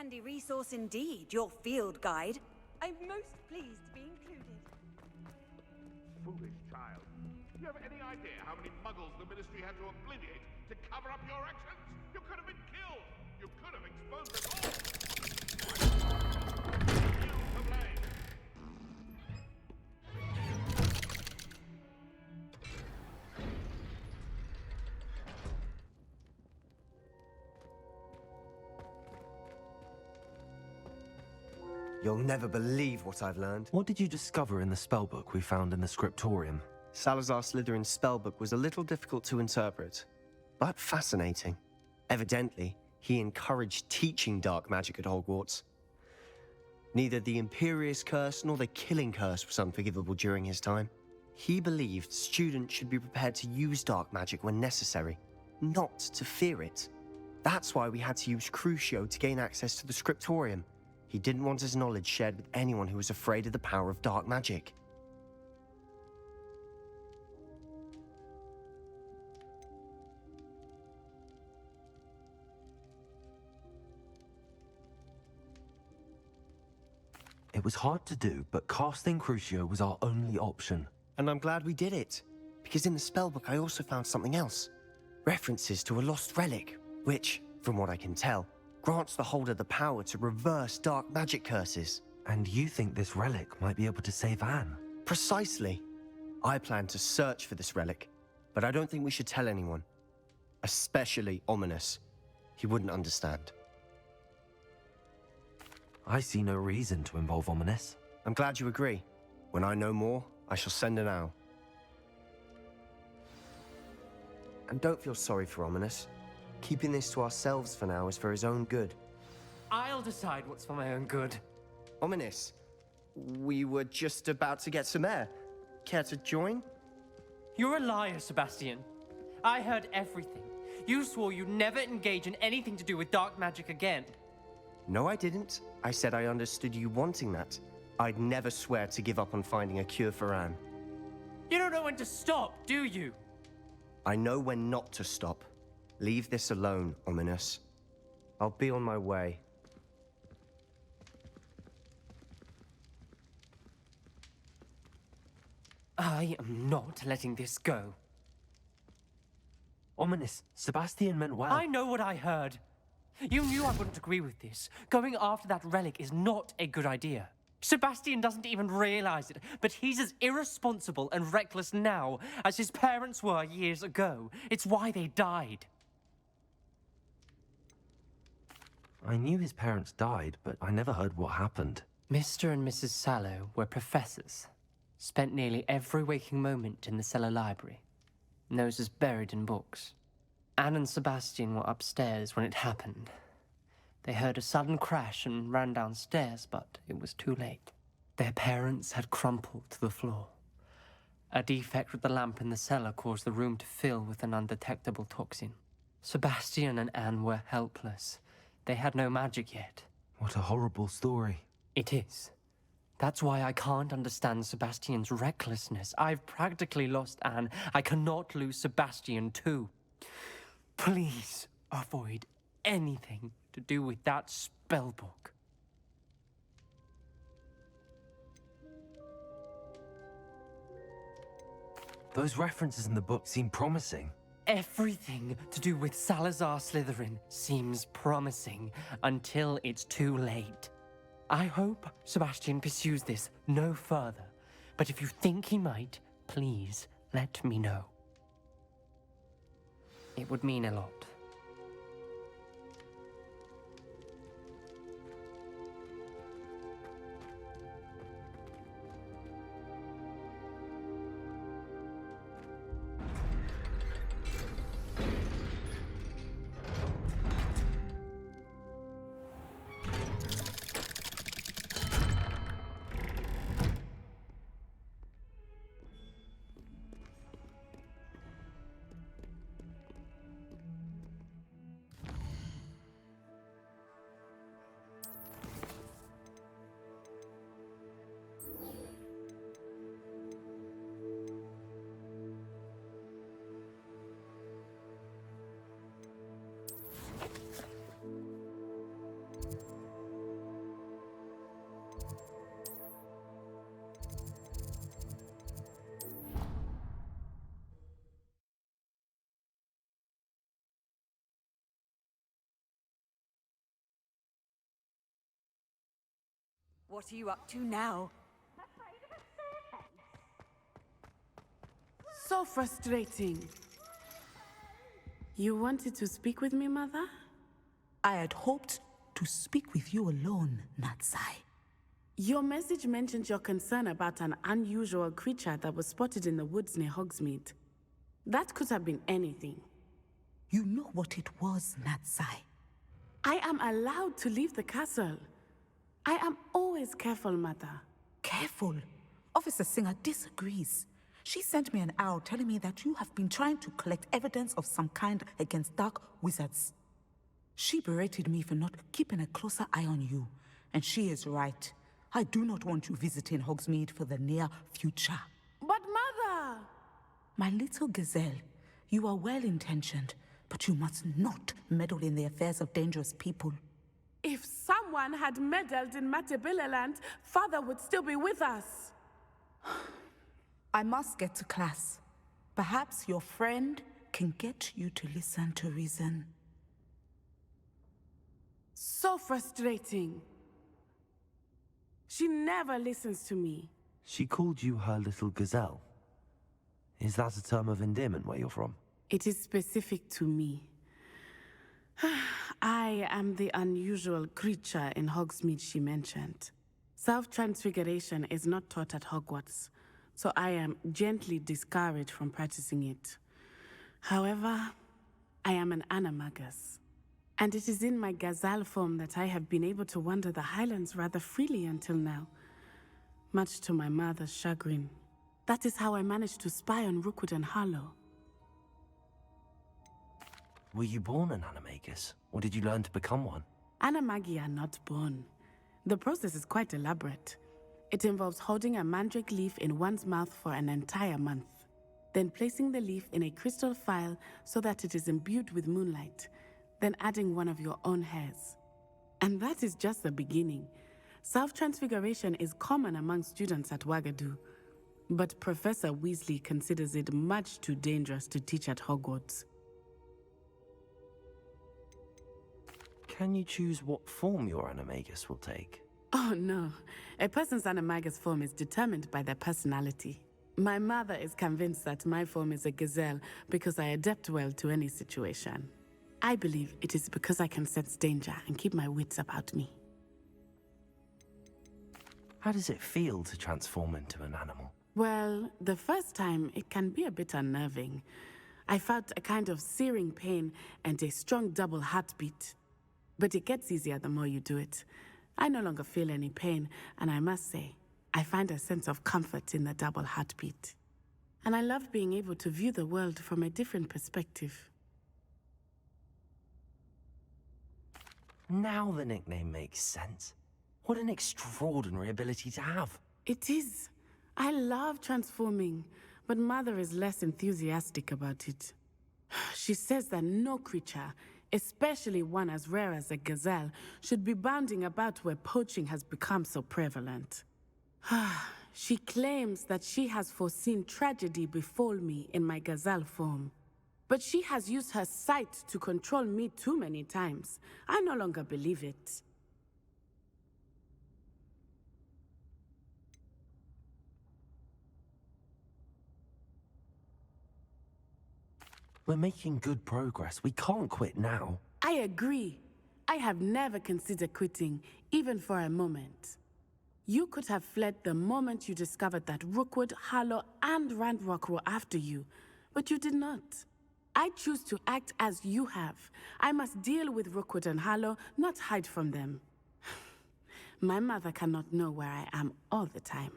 handy resource indeed, your field guide. I'm most pleased to be included. Foolish child. Do you have any idea how many muggles the Ministry had to obliterate to cover up your actions? You could have been killed! You could have exposed us all! You to blame! You'll never believe what I've learned. What did you discover in the spellbook we found in the scriptorium? Salazar Slytherin's spellbook was a little difficult to interpret, but fascinating. Evidently, he encouraged teaching dark magic at Hogwarts. Neither the Imperious Curse nor the Killing Curse was unforgivable during his time. He believed students should be prepared to use dark magic when necessary, not to fear it. That's why we had to use Crucio to gain access to the scriptorium. He didn't want his knowledge shared with anyone who was afraid of the power of dark magic. It was hard to do, but casting Crucio was our only option. And I'm glad we did it, because in the spellbook I also found something else. References to a lost relic, which, from what I can tell, grants the holder the power to reverse dark magic curses. And you think this relic might be able to save Anne? Precisely. I plan to search for this relic, but I don't think we should tell anyone. Especially Ominous. He wouldn't understand. I see no reason to involve Ominous. I'm glad you agree. When I know more, I shall send an owl. And don't feel sorry for Ominous. Keeping this to ourselves for now is for his own good. I'll decide what's for my own good. Ominous, we were just about to get some air. Care to join? You're a liar, Sebastian. I heard everything. You swore you'd never engage in anything to do with dark magic again. No, I didn't. I said I understood you wanting that. I'd never swear to give up on finding a cure for Anne. You don't know when to stop, do you? I know when not to stop. Leave this alone, Ominous. I'll be on my way. I am not letting this go. Ominous, Sebastian meant well. I know what I heard. You knew I wouldn't agree with this. Going after that relic is not a good idea. Sebastian doesn't even realize it, but he's as irresponsible and reckless now as his parents were years ago. It's why they died. I knew his parents died, but I never heard what happened. Mr. and Mrs. Sallow were professors. Spent nearly every waking moment in the cellar library. Noses buried in books. Anne and Sebastian were upstairs when it happened. They heard a sudden crash and ran downstairs, but it was too late. Their parents had crumpled to the floor. A defect with the lamp in the cellar caused the room to fill with an undetectable toxin. Sebastian and Anne were helpless. They had no magic yet. What a horrible story. It is. That's why I can't understand Sebastian's recklessness. I've practically lost Anne. I cannot lose Sebastian too. Please avoid anything to do with that spellbook. Those references in the book seem promising. Everything to do with Salazar Slytherin seems promising until it's too late. I hope Sebastian pursues this no further, but if you think he might, please let me know. It would mean a lot. What are you up to now? So frustrating. You wanted to speak with me, Mother? I had hoped to speak with you alone, Natsai. Your message mentioned your concern about an unusual creature that was spotted in the woods near Hogsmeade. That could have been anything. You know what it was, Natsai. I am allowed to leave the castle. I am always careful, Mother. Careful. Officer Singer disagrees. She sent me an owl telling me that you have been trying to collect evidence of some kind against dark wizards. She berated me for not keeping a closer eye on you, and she is right. I do not want you visiting Hogsmeade for the near future. But Mother! My little gazelle, you are well-intentioned, but you must not meddle in the affairs of dangerous people. If someone had meddled in Matabeleland, Father would still be with us. I must get to class. Perhaps your friend can get you to listen to reason. So frustrating. She never listens to me. She called you her little gazelle. Is that a term of endearment where you're from? It is specific to me. I am the unusual creature in Hogsmeade she mentioned. Self-transfiguration is not taught at Hogwarts, so I am gently discouraged from practicing it. However, I am an animagus, and it is in my gazelle form that I have been able to wander the Highlands rather freely until now, much to my mother's chagrin. That is how I managed to spy on Rookwood and Harlow. Were you born an animagus, or did you learn to become one? Animagi are not born. The process is quite elaborate. It involves holding a mandrake leaf in one's mouth for an entire month, then placing the leaf in a crystal phial so that it is imbued with moonlight, then adding one of your own hairs. And that is just the beginning. Self-transfiguration is common among students at Wagadu, but Professor Weasley considers it much too dangerous to teach at Hogwarts. Can you choose what form your animagus will take? Oh no, a person's animagus form is determined by their personality. My mother is convinced that my form is a gazelle because I adapt well to any situation. I believe it is because I can sense danger and keep my wits about me. How does it feel to transform into an animal? Well, the first time it can be a bit unnerving. I felt a kind of searing pain and a strong double heartbeat. But it gets easier the more you do it. I no longer feel any pain, and I must say, I find a sense of comfort in the double heartbeat. And I love being able to view the world from a different perspective. Now the nickname makes sense. What an extraordinary ability to have. It is. I love transforming, but Mother is less enthusiastic about it. She says that no creature, especially one as rare as a gazelle, should be bounding about where poaching has become so prevalent. She claims that she has foreseen tragedy befall me in my gazelle form. But she has used her sight to control me too many times. I no longer believe it. We're making good progress. We can't quit now. I agree. I have never considered quitting, even for a moment. You could have fled the moment you discovered that Rookwood, Harlow, and Ranrock were after you, but you did not. I choose to act as you have. I must deal with Rookwood and Harlow, not hide from them. My mother cannot know where I am all the time.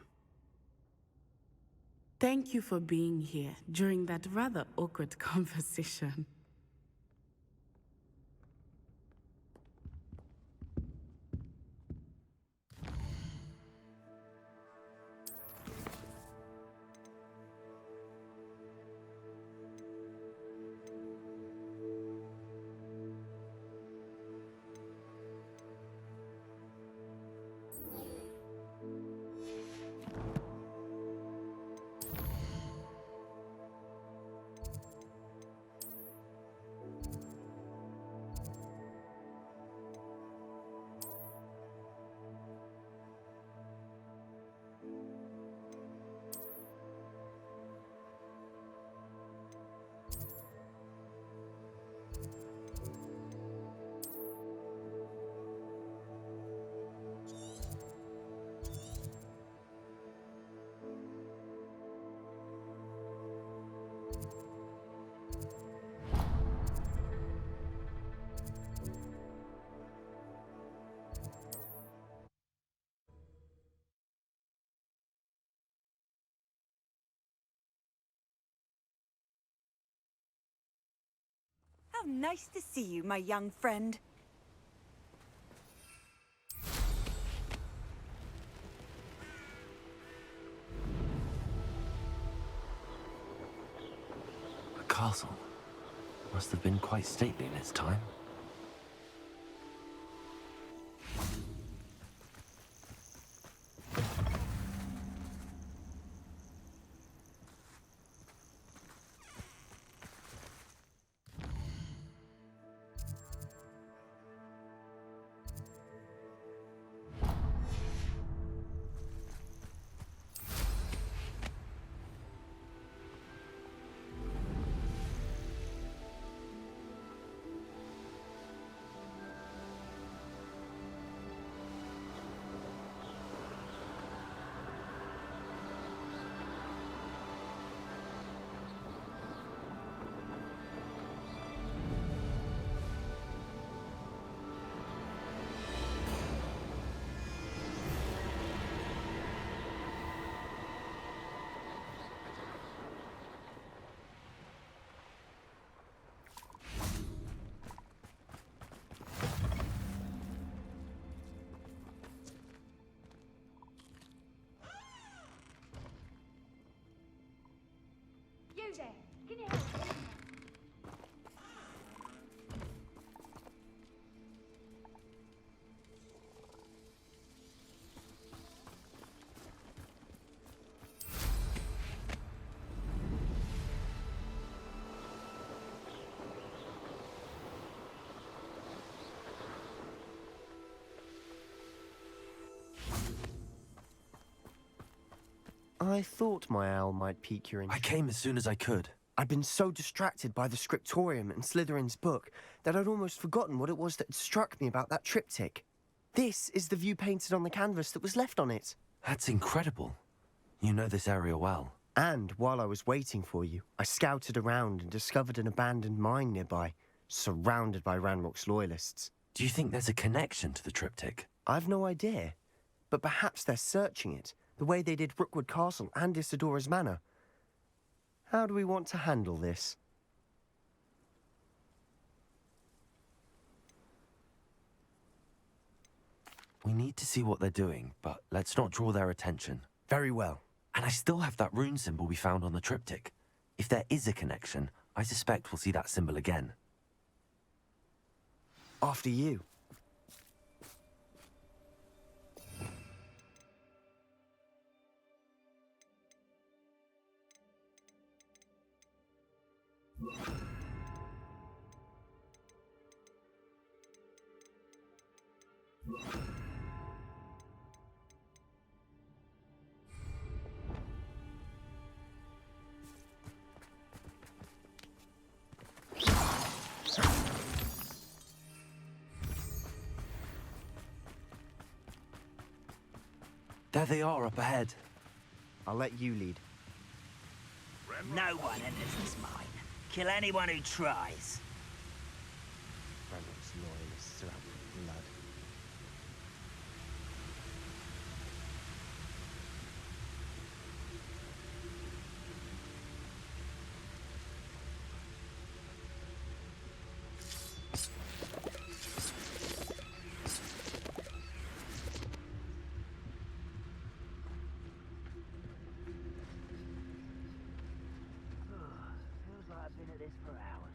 Thank you for being here during that rather awkward conversation. How nice to see you, my young friend. The castle must have been quite stately in its time. You there, can you help me? I thought my owl might pique your I interest. came as soon as I could. I'd been so distracted by the scriptorium and Slytherin's book that I'd almost forgotten what it was that had struck me about that triptych. This is the view painted on the canvas that was left on it. That's incredible. You know this area well. And while I was waiting for you, I scouted around and discovered an abandoned mine nearby, surrounded by Ranrock's loyalists. Do you think there's a connection to the triptych? I've no idea, but perhaps they're searching it, the way they did Rookwood Castle and Isidora's Manor. How do we want to handle this? We need to see what they're doing, but let's not draw their attention. Very well. And I still have that rune symbol we found on the triptych. If there is a connection, I suspect we'll see that symbol again. After you. There they are up ahead. I'll let you lead. No one enters this mine. Kill anyone who tries. Ranrock's loyalists are out with blood. Feels like I've been at this for hours.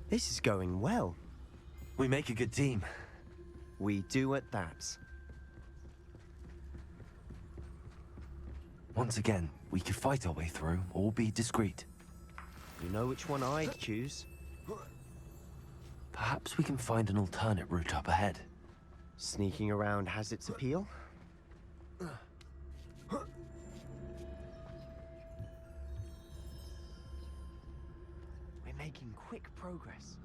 This is going well. We make a good team. We do at that. Once again, we could fight our way through or be discreet. You know which one I'd choose? Perhaps we can find an alternate route up ahead. Sneaking around has its appeal. We're making quick progress.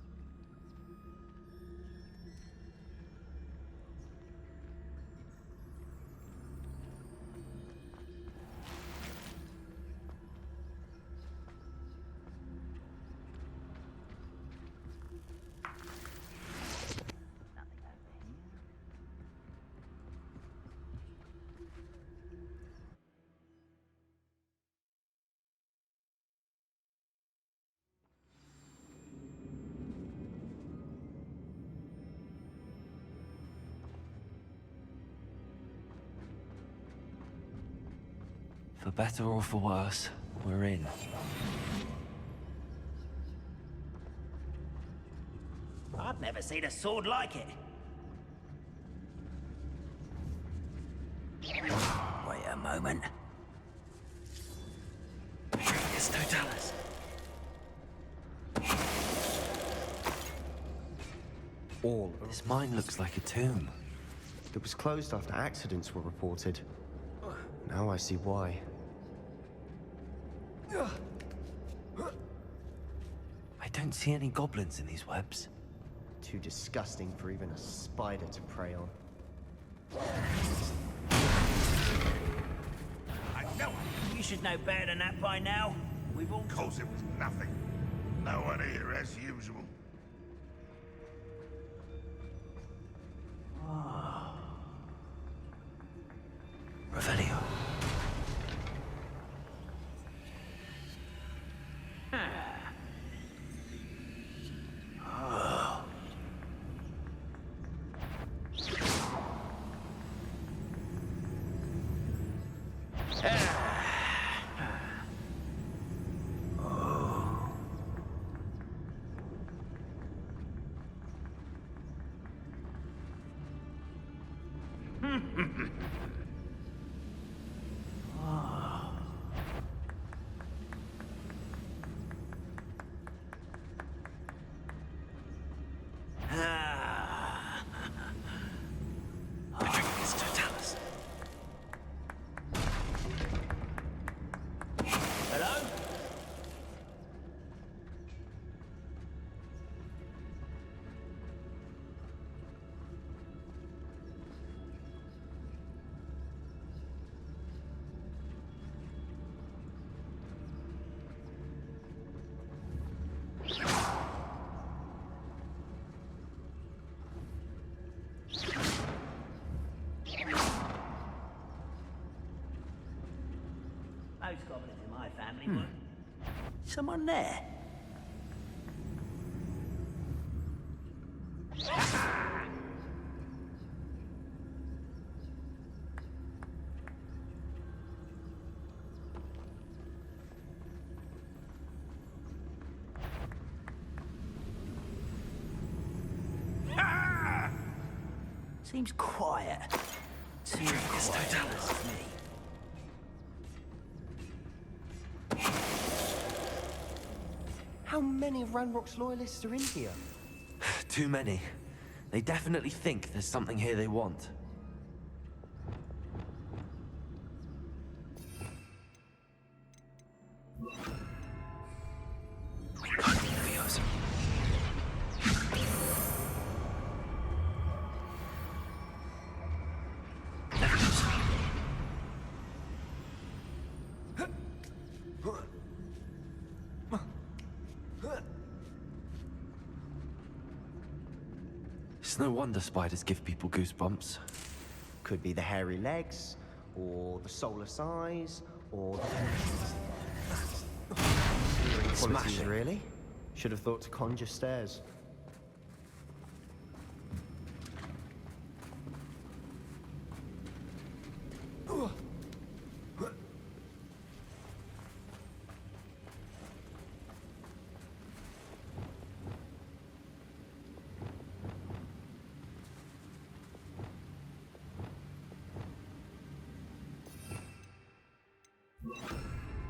For better or for worse, we're in. I've never seen a sword like it. Wait a moment. It's Totalis. All This mine looks like a tomb. It was closed after accidents were reported. Now I see why. I don't see any goblins in these webs. Too disgusting for even a spider to prey on. I know it. You should know better than that by now. We've all... Cause it was nothing. No one here as usual. Revelio. It's Totalis. Hello? Most goblins in my family would. Someone there? Seems quiet. Too quiet for me. How many of Ranrock's loyalists are in here? Too many. They definitely think there's something here they want. It's no wonder spiders give people goosebumps. Could be the hairy legs, or the soulless eyes, or the... Qualities, really? Should have thought to conjure stairs.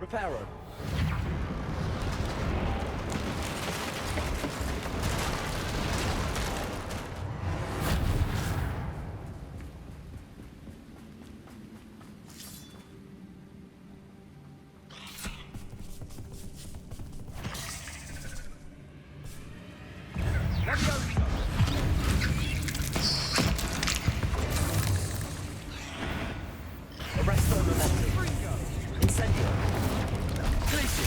Reparo. Arresto momentum. Incendio. Please.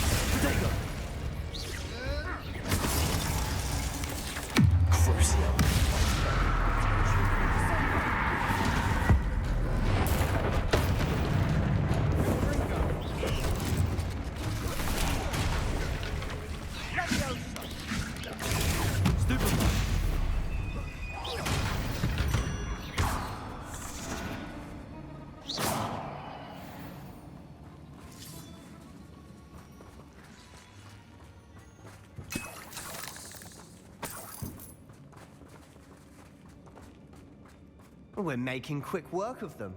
we're making quick work of them.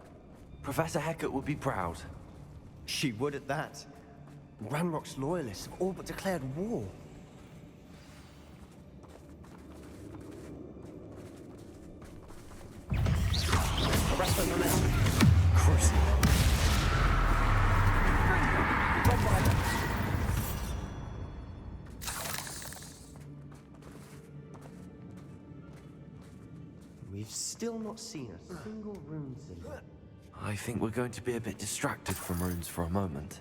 Professor Hecat would be proud. She would at that. Ranrock's loyalists have all but declared war. Arrest them, momentum. Crucible. Run by them. We've still not seen a single rune symbol. I think we're going to be a bit distracted from runes for a moment.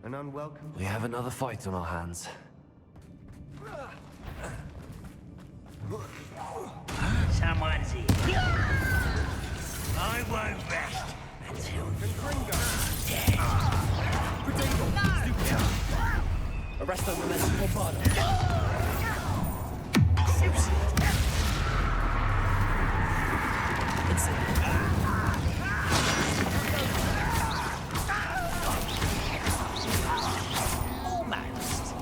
An unwelcome... We have another fight on our hands. Someone's here. I won't rest until dead. Arrest them, momentum. Bombard. Almost.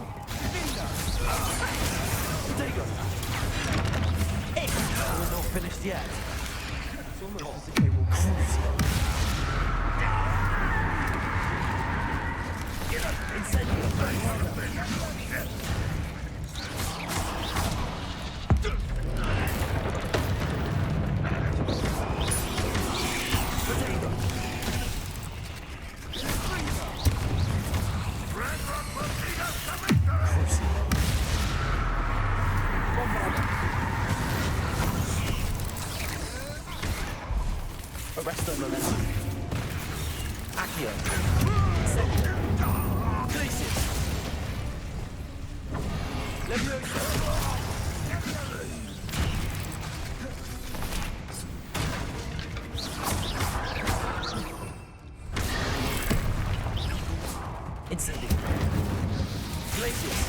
We're not finished yet. It's almost as if they will cruise. Arrest them, momentum. Accio. Glacius. Leviosa. Incendio. Glacius.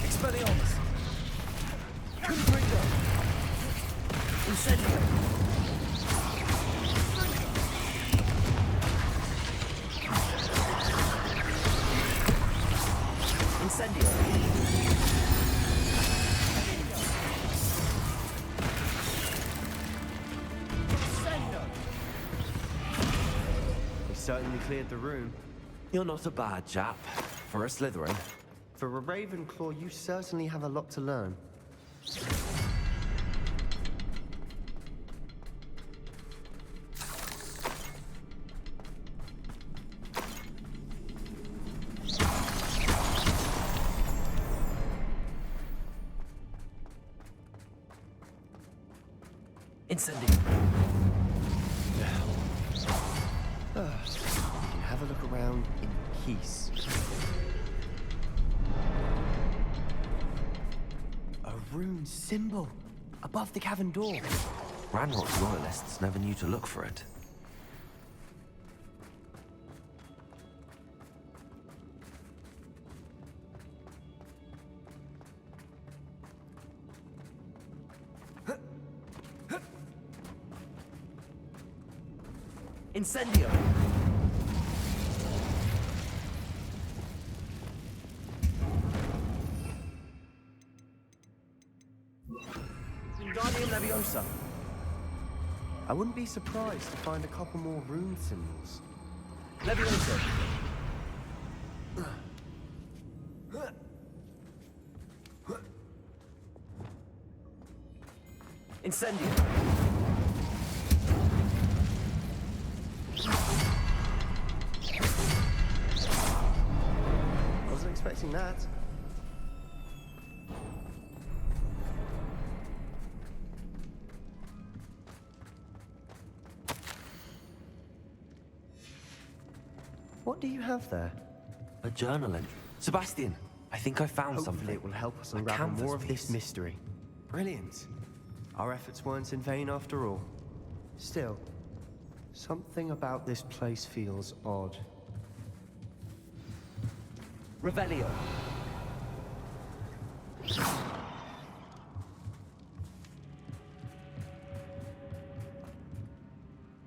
Expelliarmus. Confringo. Incendio. Incendio. We certainly cleared the room. You're not a bad chap. For a Slytherin. For a Ravenclaw, you certainly have a lot to learn. Incendio. We can have a look around in peace. A rune symbol above the cavern door. Ranrock's loyalists never knew to look for it. Incendio! Wingardium Leviosa. I wouldn't be surprised to find a couple more rune symbols. Leviosa. Incendio. Wasn't expecting that. What do you have there? A journal entry. Sebastian, I think I found Hopefully something. it will help us A unravel canvas more of this piece. mystery. Brilliant. Our efforts weren't in vain after all. Still, something about this place feels odd. Revelio.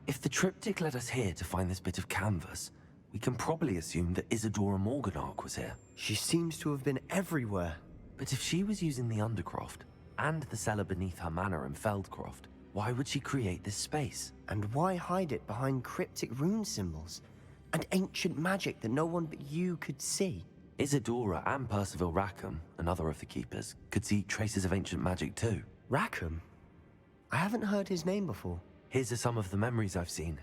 If the triptych led us here to find this bit of canvas, we can probably assume that Isadora Morganach was here. She seems to have been everywhere. But if she was using the Undercroft and the cellar beneath her manor in Feldcroft, Why would she create this space? And why hide it behind cryptic rune symbols and ancient magic that no one but you could see? Isadora and Percival Rackham, another of the Keepers, could see traces of ancient magic too. Rackham? I haven't heard his name before. His are some of the memories I've seen.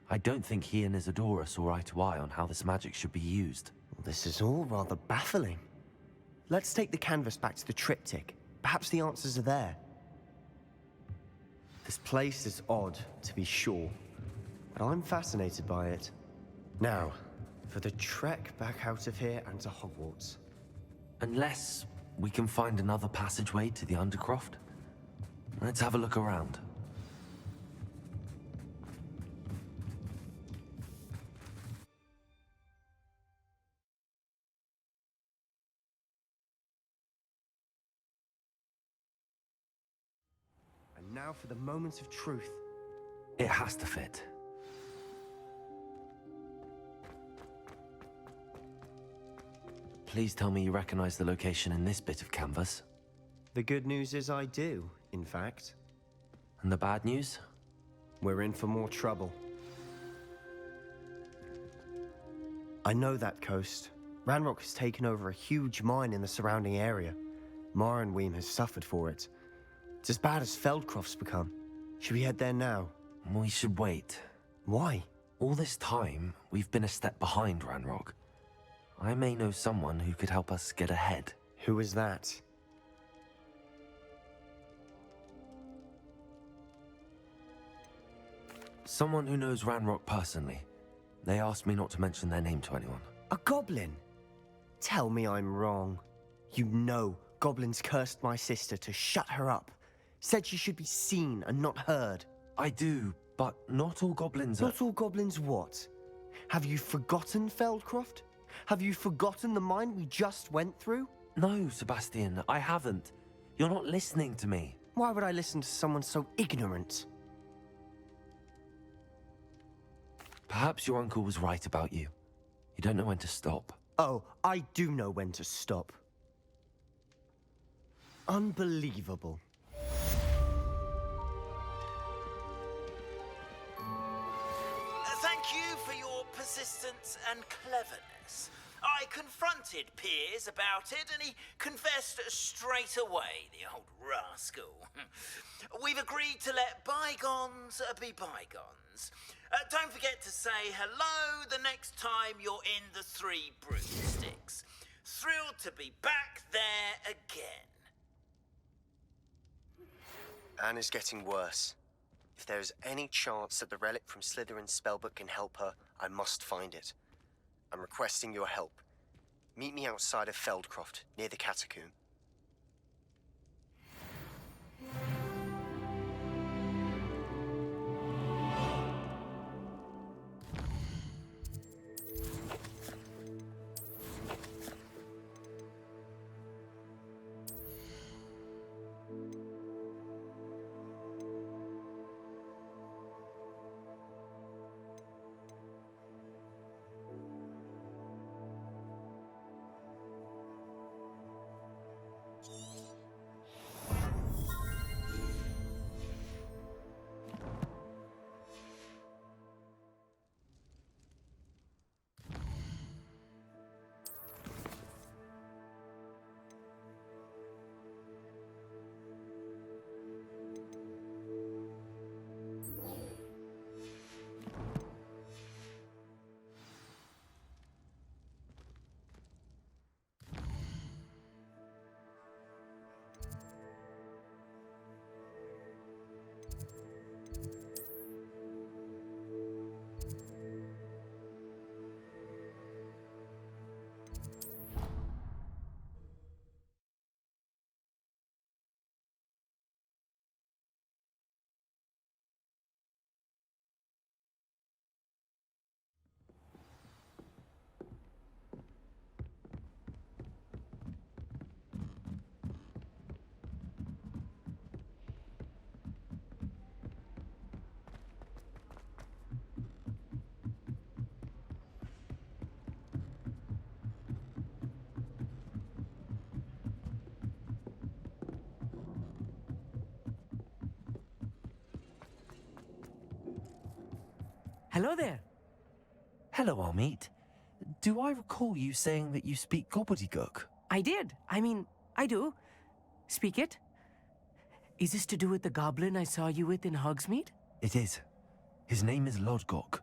I don't think he and Isadora saw eye to eye on how this magic should be used. This is all rather baffling. Let's take the canvas back to the triptych. Perhaps the answers are there. This place is odd, to be sure, but I'm fascinated by it. Now, for the trek back out of here and to Hogwarts. Unless we can find another passageway to the Undercroft. Let's have a look around. And now for the moment of truth. It has to fit. Please tell me you recognize the location in this bit of canvas. The good news is I do, in fact. And the bad news? We're in for more trouble. I know that coast. Ranrock has taken over a huge mine in the surrounding area. Marrenweem has suffered for it. It's as bad as Feldcroft's become. Should we head there now? We should wait. Why? All this time, we've been a step behind Ranrock. I may know someone who could help us get ahead. Who is that? Someone who knows Ranrock personally. They asked me not to mention their name to anyone. A goblin? Tell me I'm wrong. You know goblins cursed my sister to shut her up. Said she should be seen and not heard. I do, but not all goblins are... Not all goblins what? Have you forgotten Feldcroft? Have you forgotten the mine we just went through? No, Sebastian, I haven't. You're not listening to me. Why would I listen to someone so ignorant? Perhaps your uncle was right about you. You don't know when to stop. Oh, I do know when to stop. Unbelievable. Thank you for your persistence and cleverness. I confronted Piers about it, and he confessed straight away, the old rascal. We've agreed to let bygones be bygones. Don't forget to say hello the next time you're in the Three Broomsticks. Thrilled to be back there again. Anne is getting worse. If there is any chance that the relic from Slytherin's spellbook can help her, I must find it. I'm requesting your help. Meet me outside of Feldcroft, near the catacomb. Hello there. Hello, Amit. Do I recall you saying that you speak gobbledygook? I did. I mean, I do. Speak it. Is this to do with the goblin I saw you with in Hogsmeade? It is. His name is Lodgok.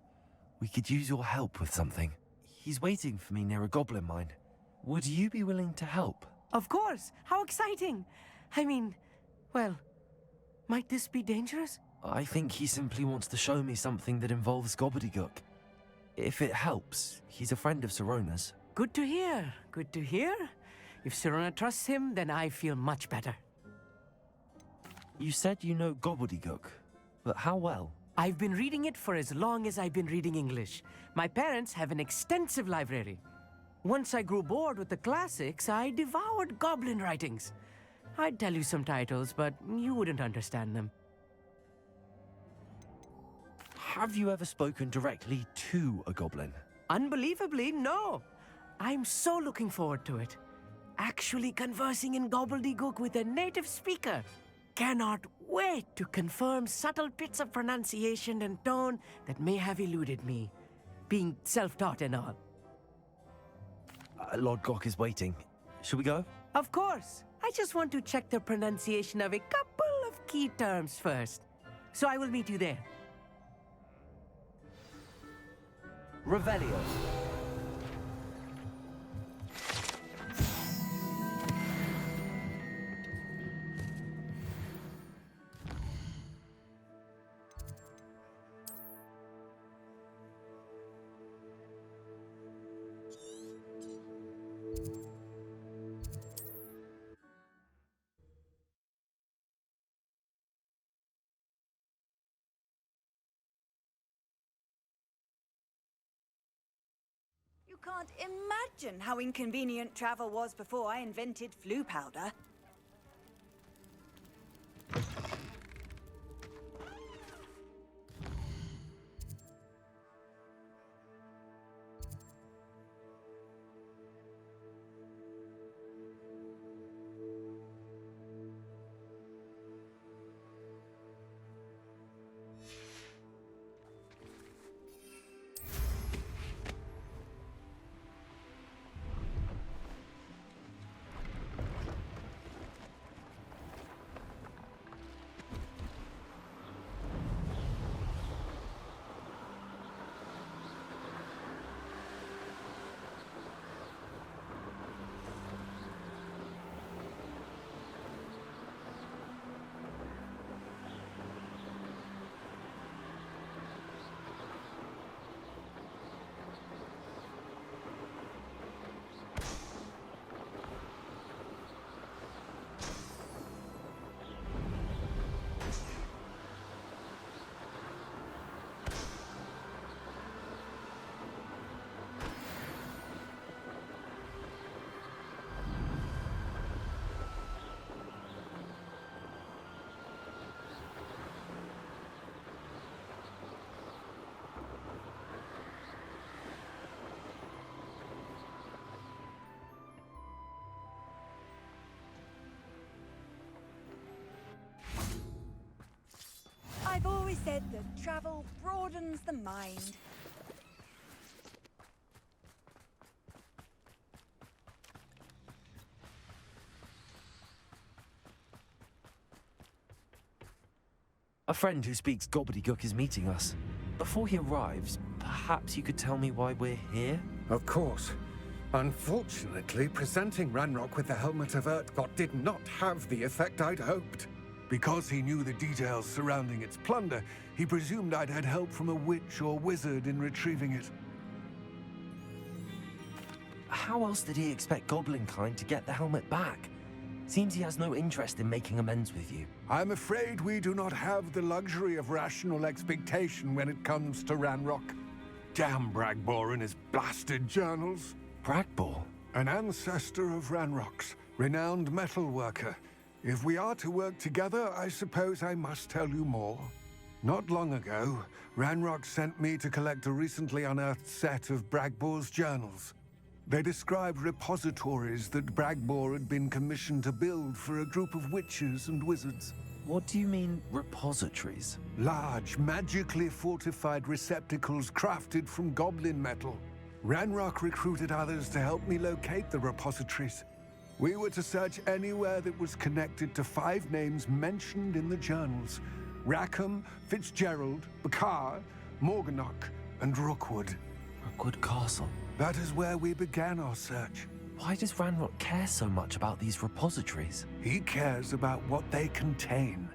We could use your help with something. He's waiting for me near a goblin mine. Would you be willing to help? Of course. How exciting. I mean, well, might this be dangerous? I think he simply wants to show me something that involves gobbledygook. If it helps, he's a friend of Sirona's. Good to hear. Good to hear. If Sirona trusts him, then I feel much better. You said you know gobbledygook, but how well? I've been reading it for as long as I've been reading English. My parents have an extensive library. Once I grew bored with the classics, I devoured goblin writings. I'd tell you some titles, but you wouldn't understand them. Have you ever spoken directly to a goblin? Unbelievably, no. I'm so looking forward to it. Actually conversing in gobbledygook with a native speaker. Cannot wait to confirm subtle bits of pronunciation and tone that may have eluded me, being self-taught and all. Lodgok is waiting. Shall we go? Of course. I just want to check the pronunciation of a couple of key terms first. So I will meet you there. Revelio. You can't imagine how inconvenient travel was before I invented flu powder. I've always said that travel broadens the mind. A friend who speaks gobbledygook is meeting us. Before he arrives, perhaps you could tell me why we're here? Of course. Unfortunately, presenting Ranrock with the Helmet of Urtkot did not have the effect I'd hoped. Because he knew the details surrounding its plunder, he presumed I'd had help from a witch or wizard in retrieving it. How else did he expect Goblinkind to get the helmet back? Seems he has no interest in making amends with you. I'm afraid we do not have the luxury of rational expectation when it comes to Ranrock. Damn Bragbor and his blasted journals. Bragbor? An ancestor of Ranrock's, renowned metal worker. If we are to work together, I suppose I must tell you more. Not long ago, Ranrock sent me to collect a recently unearthed set of Bragbor's journals. They described repositories that Bragbor had been commissioned to build for a group of witches and wizards. What do you mean, repositories? Large, magically fortified receptacles crafted from goblin metal. Ranrock recruited others to help me locate the repositories. We were to search anywhere that was connected to 5 names mentioned in the journals: Rackham, Fitzgerald, Bakar, Morganach, and Rookwood. Rookwood Castle. That is where we began our search. Why does Ranrock care so much about these repositories? He cares about what they contain.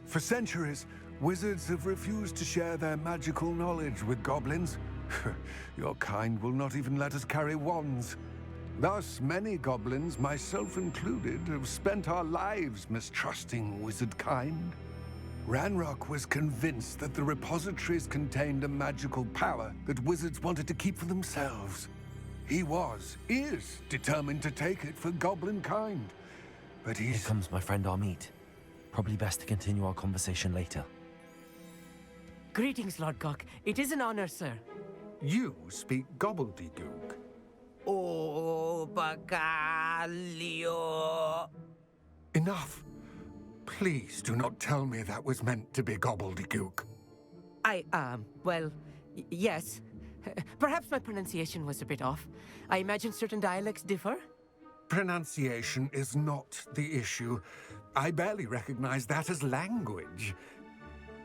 For centuries, wizards have refused to share their magical knowledge with goblins. Your kind will not even let us carry wands. Thus, many goblins, myself included, have spent our lives mistrusting wizard kind. Ranrock was convinced that the repositories contained a magical power that wizards wanted to keep for themselves. He is determined to take it for goblin kind. But Here comes my friend Amit. Probably best to continue our conversation later. Greetings, Lord Gok. It is an honor, sir. You speak gobbledygook. Oh, Bagalio. Enough. Please do not tell me that was meant to be gobbledygook. Well, yes. Perhaps my pronunciation was a bit off. I imagine certain dialects differ. Pronunciation is not the issue. I barely recognize that as language.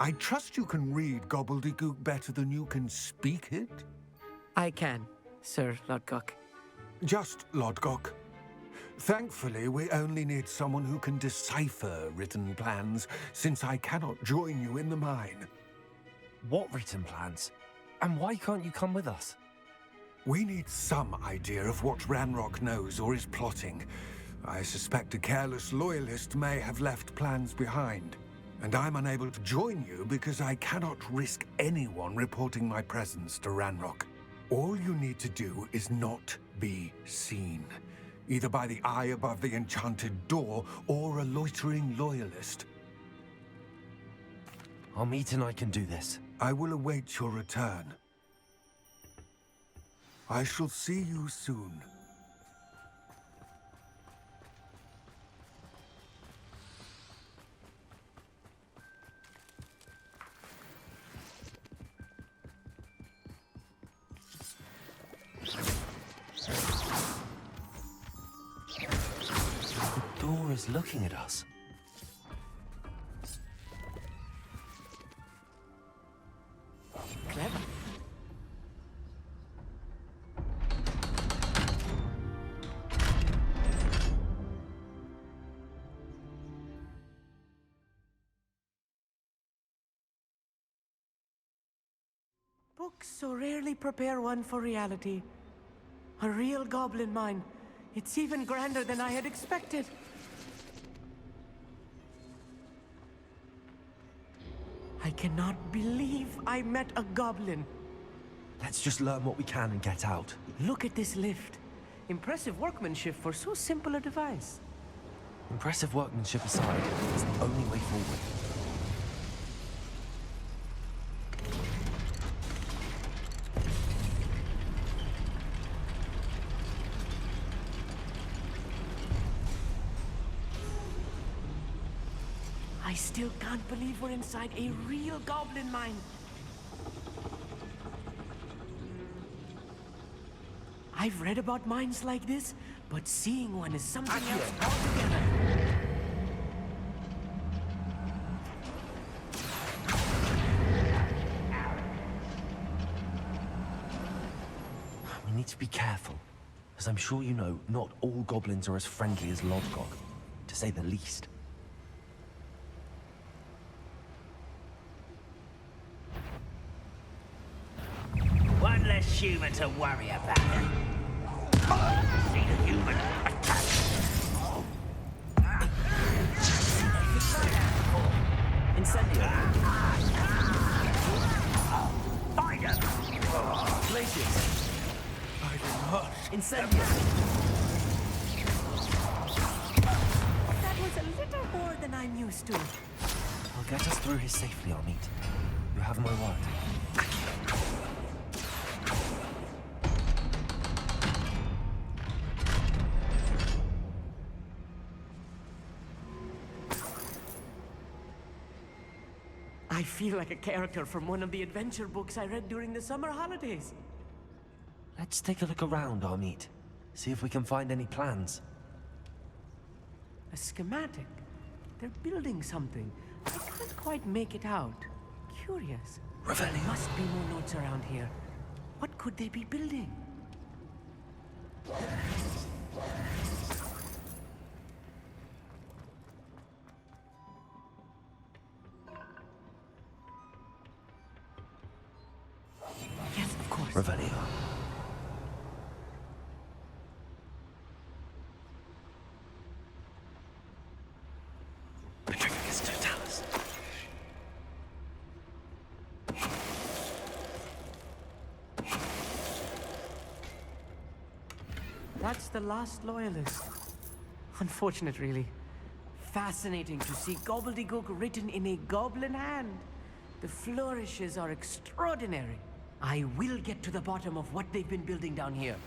I trust you can read gobbledygook better than you can speak it? I can, Sir Lord Gok. Just Lord Gok. Thankfully, we only need someone who can decipher written plans, since I cannot join you in the mine. What written plans? And why can't you come with us? We need some idea of what Ranrock knows or is plotting. I suspect a careless loyalist may have left plans behind. And I'm unable to join you because I cannot risk anyone reporting my presence to Ranrock. All you need to do is not be seen, either by the eye above the enchanted door or a loitering loyalist. Amit and I can do this. I will await your return. I shall see you soon. The door is looking at us. Clever. Books so rarely prepare one for reality. A real goblin mine. It's even grander than I had expected. I cannot believe I met a goblin. Let's just learn what we can and get out. Look at this lift. Impressive workmanship for so simple a device. Impressive workmanship aside, it's the only way forward. I still can't believe we're inside a real goblin mine. I've read about mines like this, but seeing one is something else altogether. We need to be careful. As I'm sure you know, not all goblins are as friendly as Lodgok, to say the least. One less human to worry about. See the human attack. Incendio. Find him! Glaciers. I did not. Incendio. That was a little more than I'm used to. I'll get us through here safely, Amit. You have my word. I feel like a character from one of the adventure books I read during the summer holidays. Let's take a look around, Amit. See if we can find any plans. A schematic. They're building something. I can't quite make it out. Curious. There must be more notes around here. What could they be building? Yes, of course. Revelio. Petrificus Totalis. That's the last loyalist. Unfortunate, really. Fascinating to see gobbledygook written in a goblin hand. The flourishes are extraordinary. I will get to the bottom of what they've been building down here.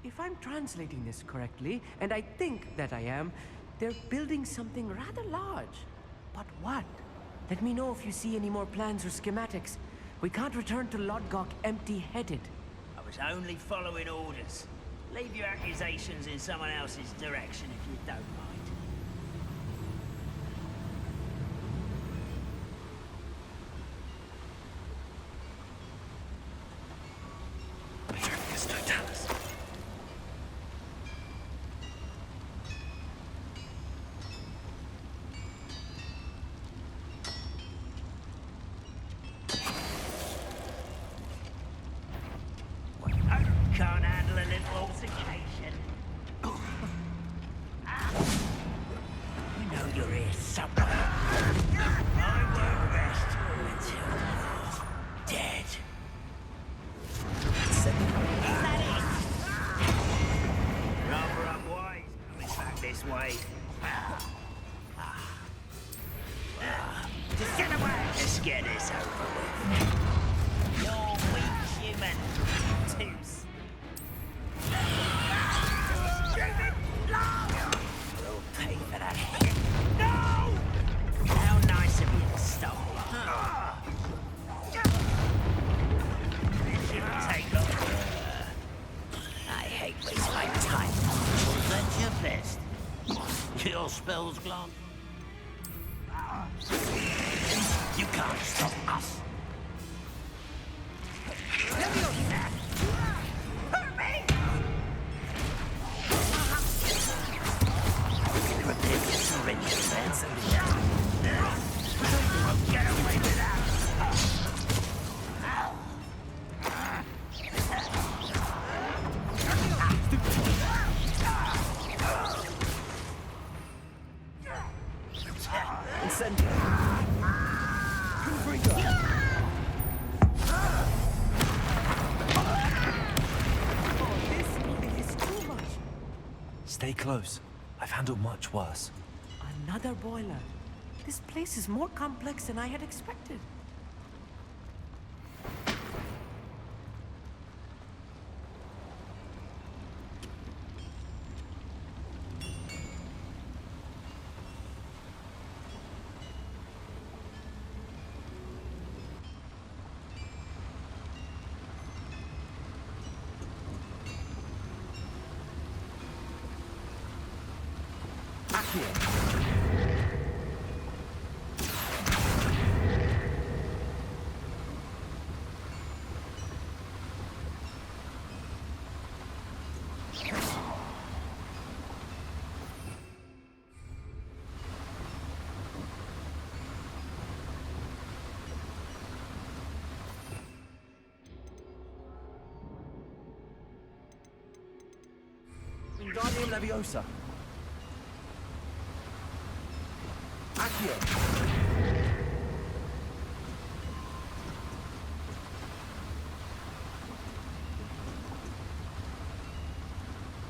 If I'm translating this correctly, and I think that I am, they're building something rather large. But what? Let me know if you see any more plans or schematics. We can't return to Lodgok empty-headed. I was only following orders. Leave your accusations in someone else's direction if you don't mind. Petrificus Totalis. Can't handle a little altercation. We know you're here somewhere. I won't rest until you're dead. Is that it? Rather unwise coming back this way. Just get away! Let's get this over with. You're weak human. Tooth. We'll pay for that hit. No! How nice of you to stop me. This shouldn't take long. I hate wasting my time. Was that your best? Your spell's gone. You can't stop us. Let me on that. Hurt me! Prepare to surrender, man. You won't get away with that. Incendio. This is too much. Stay close. I've handled much worse. Another boiler. This place is more complex than I had expected. Wingardium Leviosa.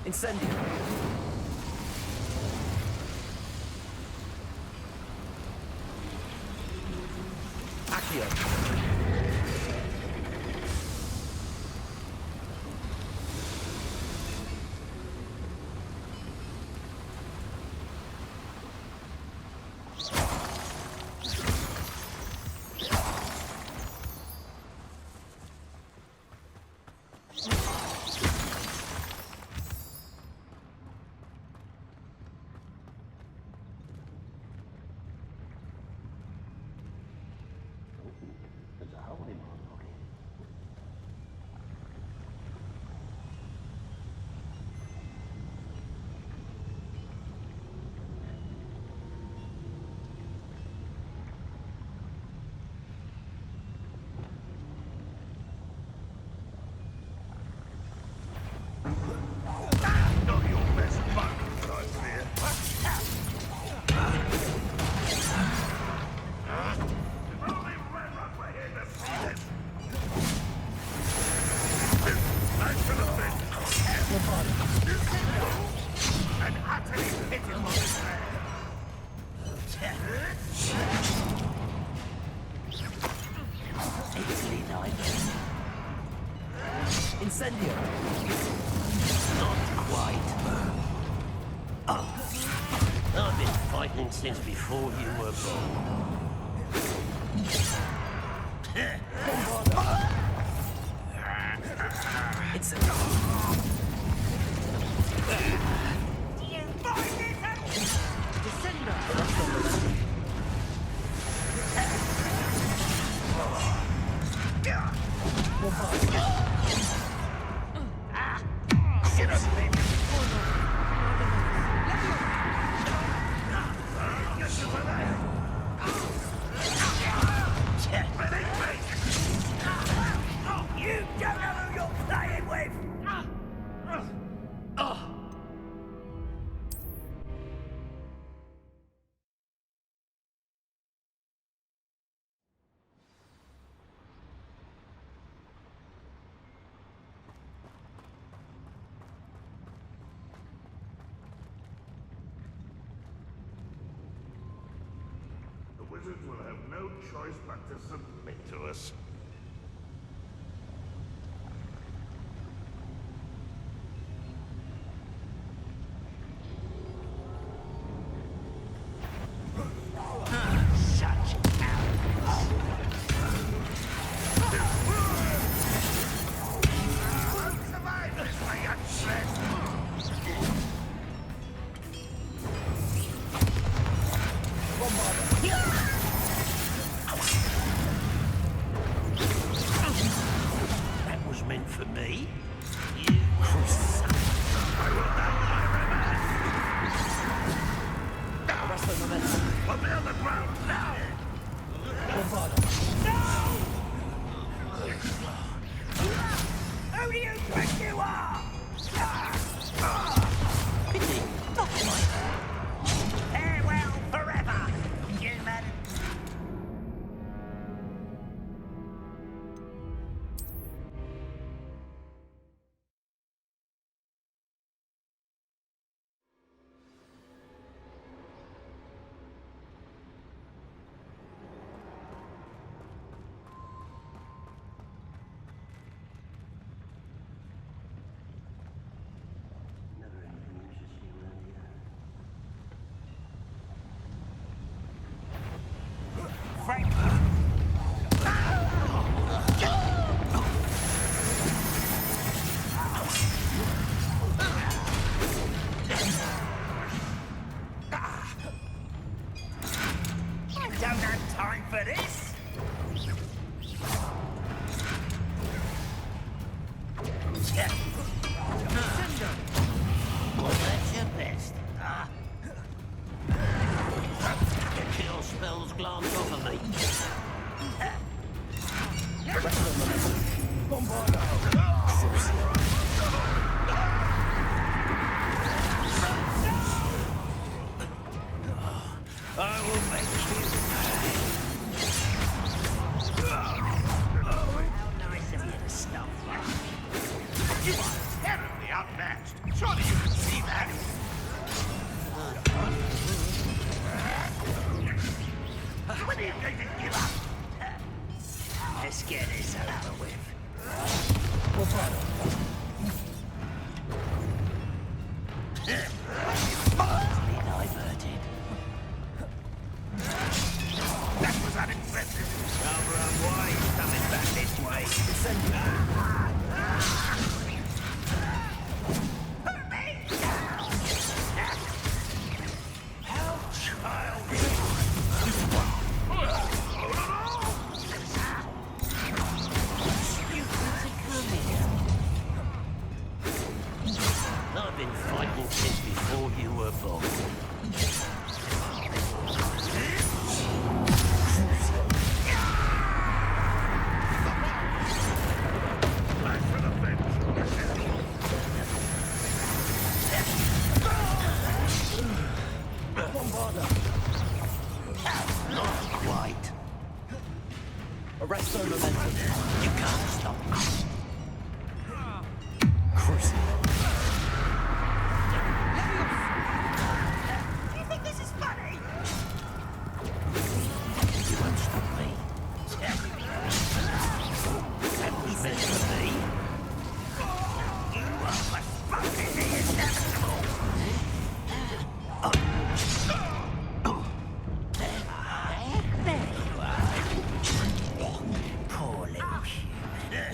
Incendio. Accio. Incendio. Not quite. I've been fighting since before you were born. Wizards will have no choice but to submit to us. For me? You son. I will have my revenge. We'll be on the ground now! No! Who do you think you are? Pity. Not like farewell forever, human! I will make give up. Let's get this over with. Mostly diverted. That was unimpressive. Over and wide, coming back this way. How childish. I've been fighting since before you were born. Not quite. Arrest their momentum. You can't stop me. Cruising. You think this is funny? You won't stop me. That was meant for me. You are responding to the inevitable. There you are. Poor little human.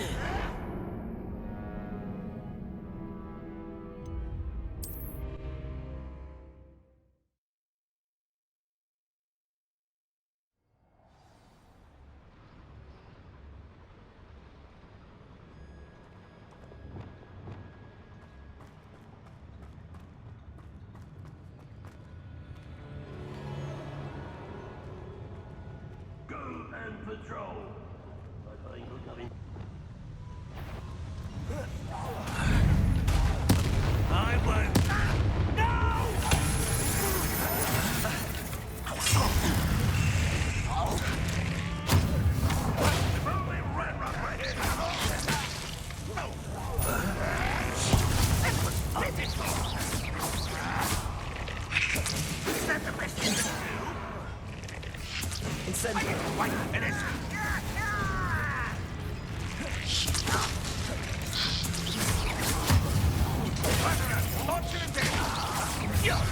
Go and patrol. I ain't coming. I won't. No! If only Red Rock were here. That was pitiful. Is that the best you can do? Are you quite finished? Launch it in. You're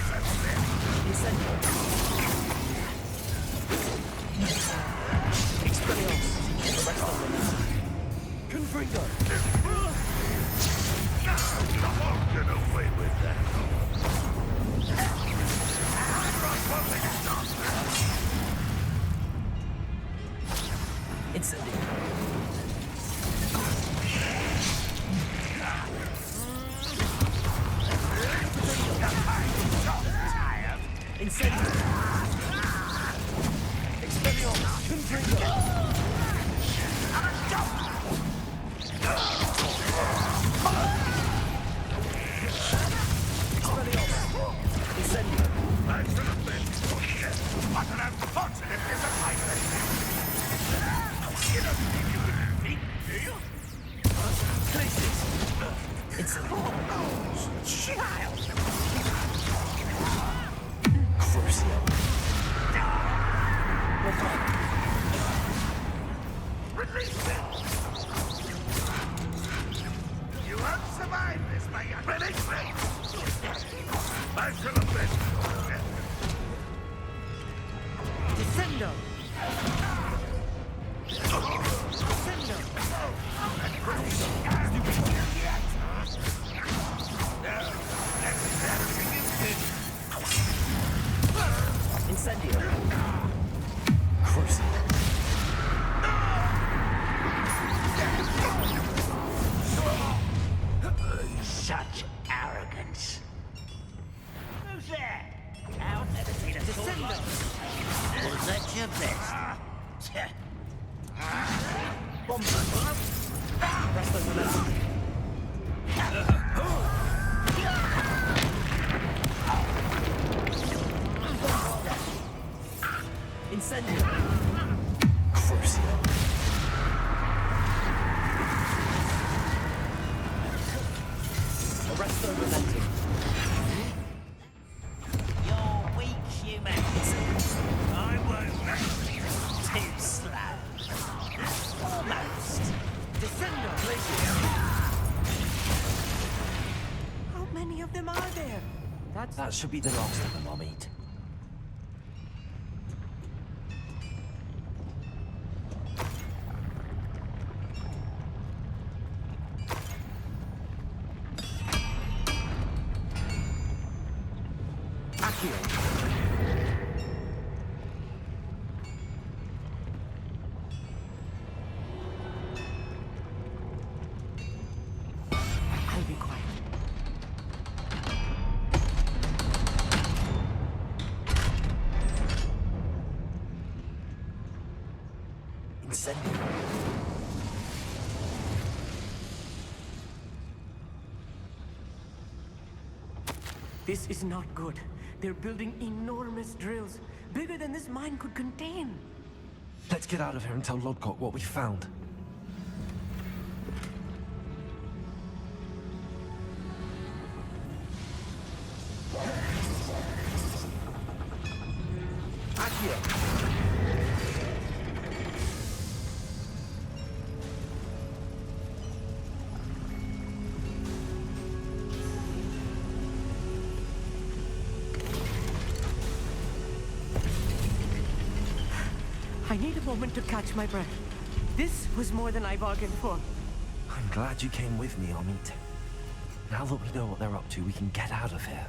Expelliarmus. Arrest their momentum. Confringo. I'll get away with that. Incendiary. Incendiary. Expelliarmus. Confringo. Expelliarmus. Incendiary. I should have been. What an unfortunate disappointment. You don't think you could beat me, do you? Places. Incendiary. Child! Crucio. Release him! You won't survive this, my young. Release me! I should have been. Descendo. Incendio. Crucio. Such arrogance. Who's there? I've never seen a Descendo. Was that your best? Bomber. Rest of the momentum. Incendio. Crucio. Arrest their momentum. You're weak human. I won't. many of them are there? That should be the last of them, Amit. I'll be quiet. Incendiary. This is not good. They're building enormous drills, bigger than this mine could contain. Let's get out of here and tell Lodgok what we found. I need a moment to catch my breath. This was more than I bargained for. I'm glad you came with me, Amit. Now that we know what they're up to, we can get out of here.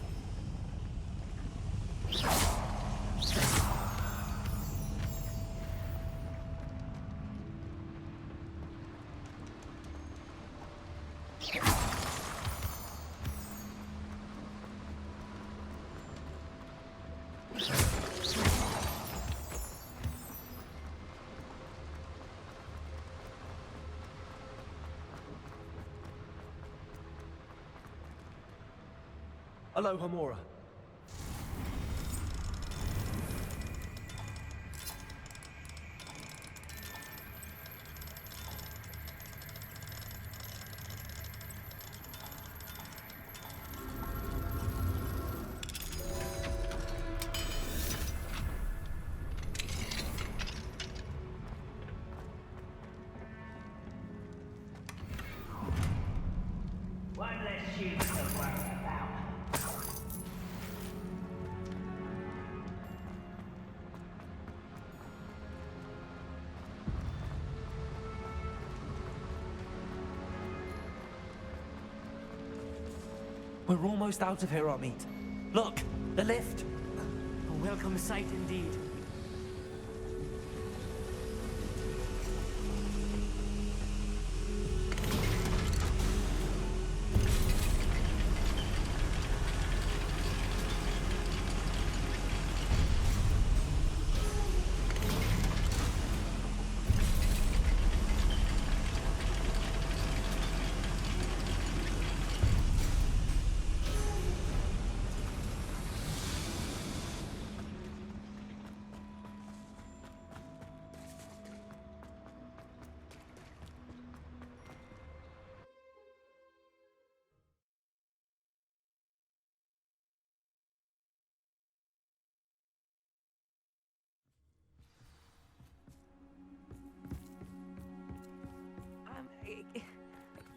Hello, Hamura. One less shoes to worry about. We're almost out of here, Amit. Look, the lift. A welcome sight indeed.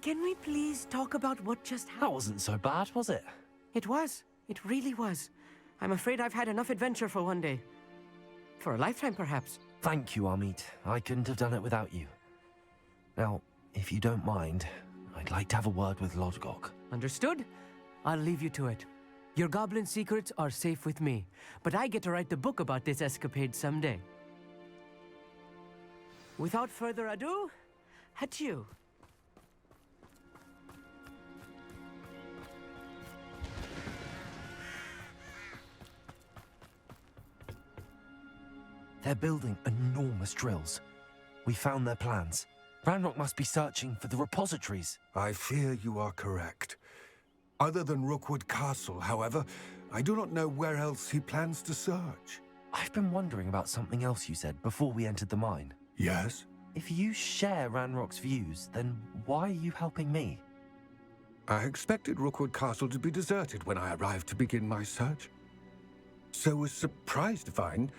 Can we please talk about what just happened? That wasn't so bad, was it? It was. It really was. I'm afraid I've had enough adventure for one day. For a lifetime, perhaps. Thank you, Amit. I couldn't have done it without you. Now, if you don't mind, I'd like to have a word with Lodgok. Understood? I'll leave you to it. Your goblin secrets are safe with me, but I get to write the book about this escapade someday. Without further ado, adieu. They're building enormous drills. We found their plans. Ranrock must be searching for the repositories. I fear you are correct. Other than Rookwood Castle, however, I do not know where else he plans to search. I've been wondering about something else you said before we entered the mine. Yes? If you share Ranrock's views, then why are you helping me? I expected Rookwood Castle to be deserted when I arrived to begin my search. So was surprised to find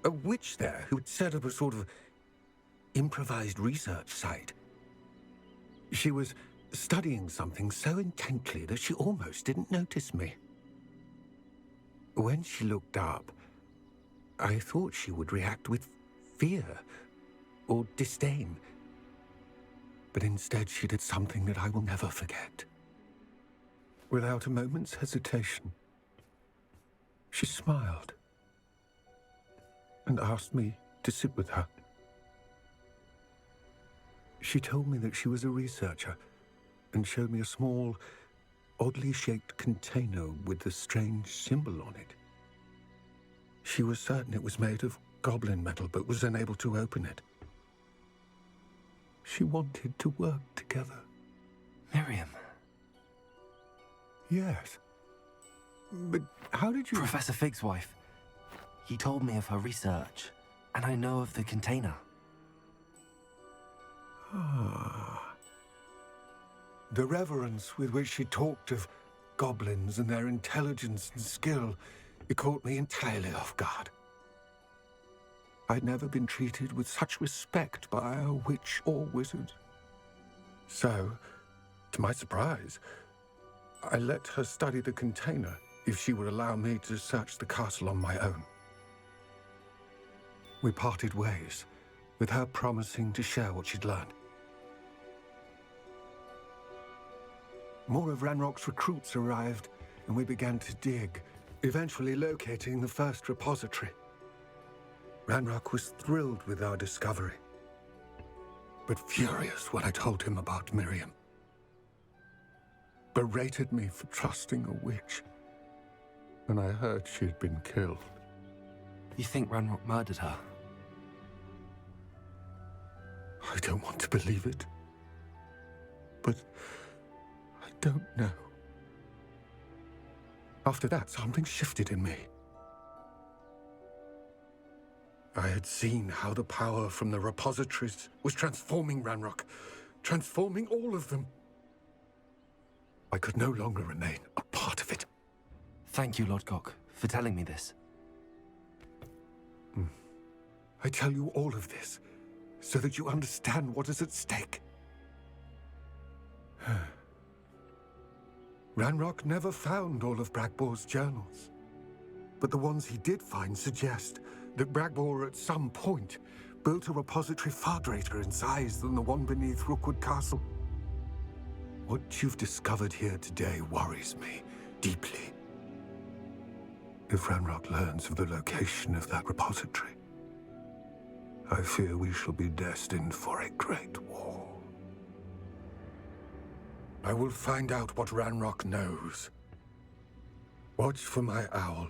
a witch there who had set up a sort of improvised research site. She was studying something so intently that she almost didn't notice me. When she looked up, I thought she would react with fear or disdain. But instead she did something that I will never forget. Without a moment's hesitation, she smiled and asked me to sit with her. She told me that she was a researcher and showed me a small, oddly shaped container with a strange symbol on it. She was certain it was made of goblin metal, but was unable to open it. She wanted to work together. Miriam. Yes. But how did you... Professor Fig's wife. He told me of her research, and I know of the container. Ah. The reverence with which she talked of goblins and their intelligence and skill, it caught me entirely off guard. I'd never been treated with such respect by a witch or wizard. So, to my surprise, I let her study the container if she would allow me to search the castle on my own. We parted ways, with her promising to share what she'd learned. More of Ranrock's recruits arrived, and we began to dig, eventually locating the first repository. Ranrock was thrilled with our discovery, but furious when I told him about Miriam. Berated me for trusting a witch, and I heard she'd been killed. You think Ranrock murdered her? I don't want to believe it, but I don't know. After that, something shifted in me. I had seen how the power from the repositories was transforming Ranrock, transforming all of them. I could no longer remain a part of it. Thank you, Lord Gok, for telling me this. I tell you all of this so that you understand what is at stake. Ranrock never found all of Bragbor's journals, but the ones he did find suggest that Bragbor at some point built a repository far greater in size than the one beneath Rookwood Castle. What you've discovered here today worries me deeply. If Ranrock learns of the location of that repository, I fear we shall be destined for a great war. I will find out what Ranrock knows. Watch for my owl.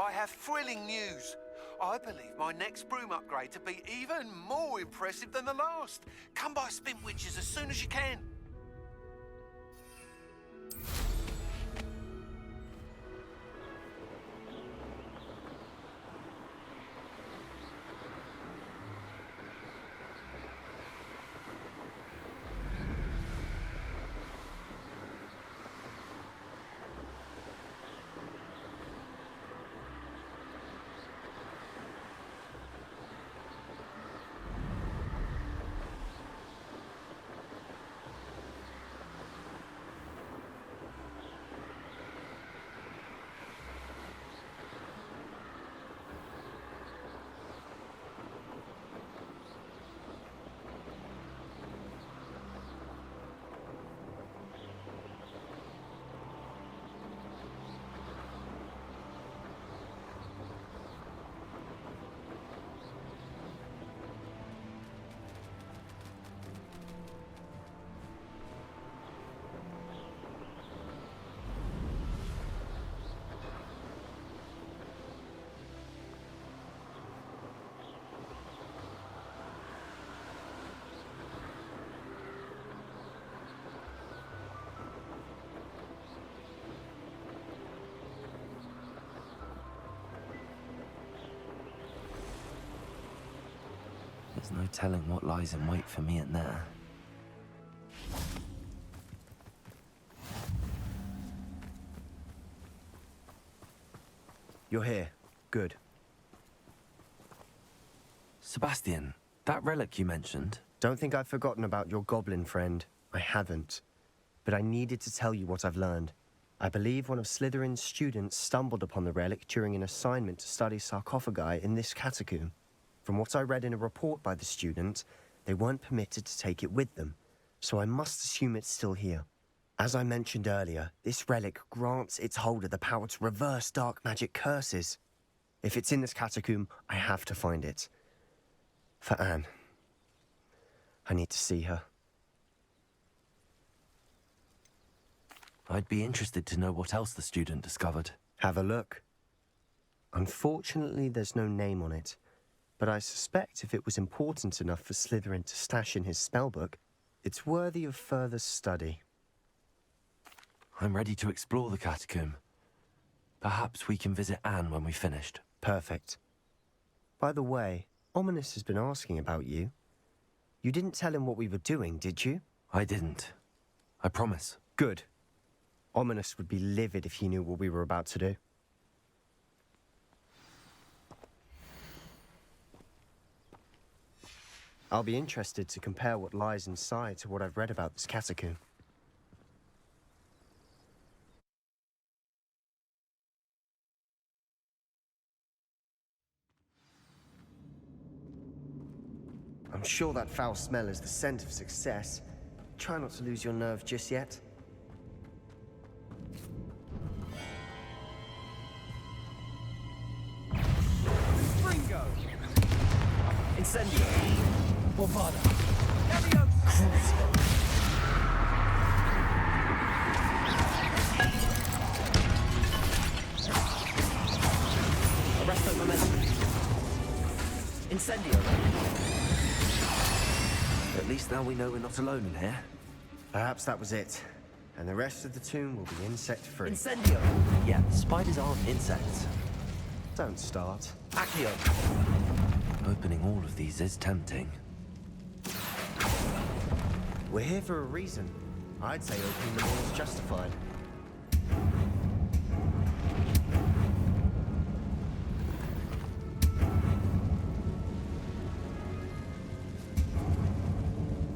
I have thrilling news. I believe my next broom upgrade to be even more impressive than the last. Come by Spin Witches as soon as you can. There's no telling what lies in wait for me in there. You're here. Good. Sebastian, that relic you mentioned. Don't think I've forgotten about your goblin friend. I haven't. But I needed to tell you what I've learned. I believe one of Slytherin's students stumbled upon the relic during an assignment to study sarcophagi in this catacomb. From what I read in a report by the student, they weren't permitted to take it with them, so I must assume it's still here. As I mentioned earlier, this relic grants its holder the power to reverse dark magic curses. If it's in this catacomb, I have to find it. For Anne. I need to see her. I'd be interested to know what else the student discovered. Have a look. Unfortunately, there's no name on it, but I suspect if it was important enough for Slytherin to stash in his spellbook, it's worthy of further study. I'm ready to explore the catacomb. Perhaps we can visit Anne when we've finished. Perfect. By the way, Ominous has been asking about you. You didn't tell him what we were doing, did you? I didn't. I promise. Good. Ominous would be livid if he knew what we were about to do. I'll be interested to compare what lies inside to what I've read about this catacomb. I'm sure that foul smell is the scent of success. Try not to lose your nerve just yet. Ringo! Incendio! Bovada! Leviosa! Arresto momentum. Incendio! At least now we know we're not alone in here. Perhaps that was it. And the rest of the tomb will be insect-free. Incendio! Yeah, spiders aren't insects. Don't start. Accio! Opening all of these is tempting. We're here for a reason. I'd say opening them all is justified.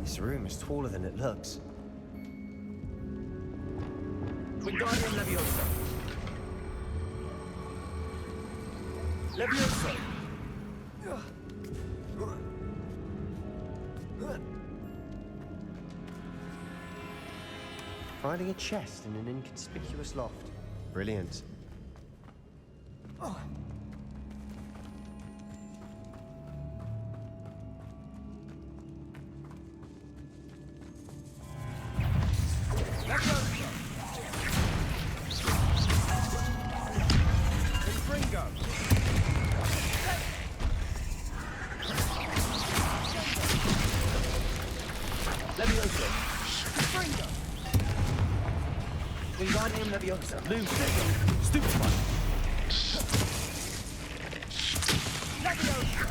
This room is taller than it looks. Wingardium Leviosa! Leviosa! Finding a chest in an inconspicuous loft. Brilliant. Wingardium Leviosa. Lose. Stupefy. Leviosa.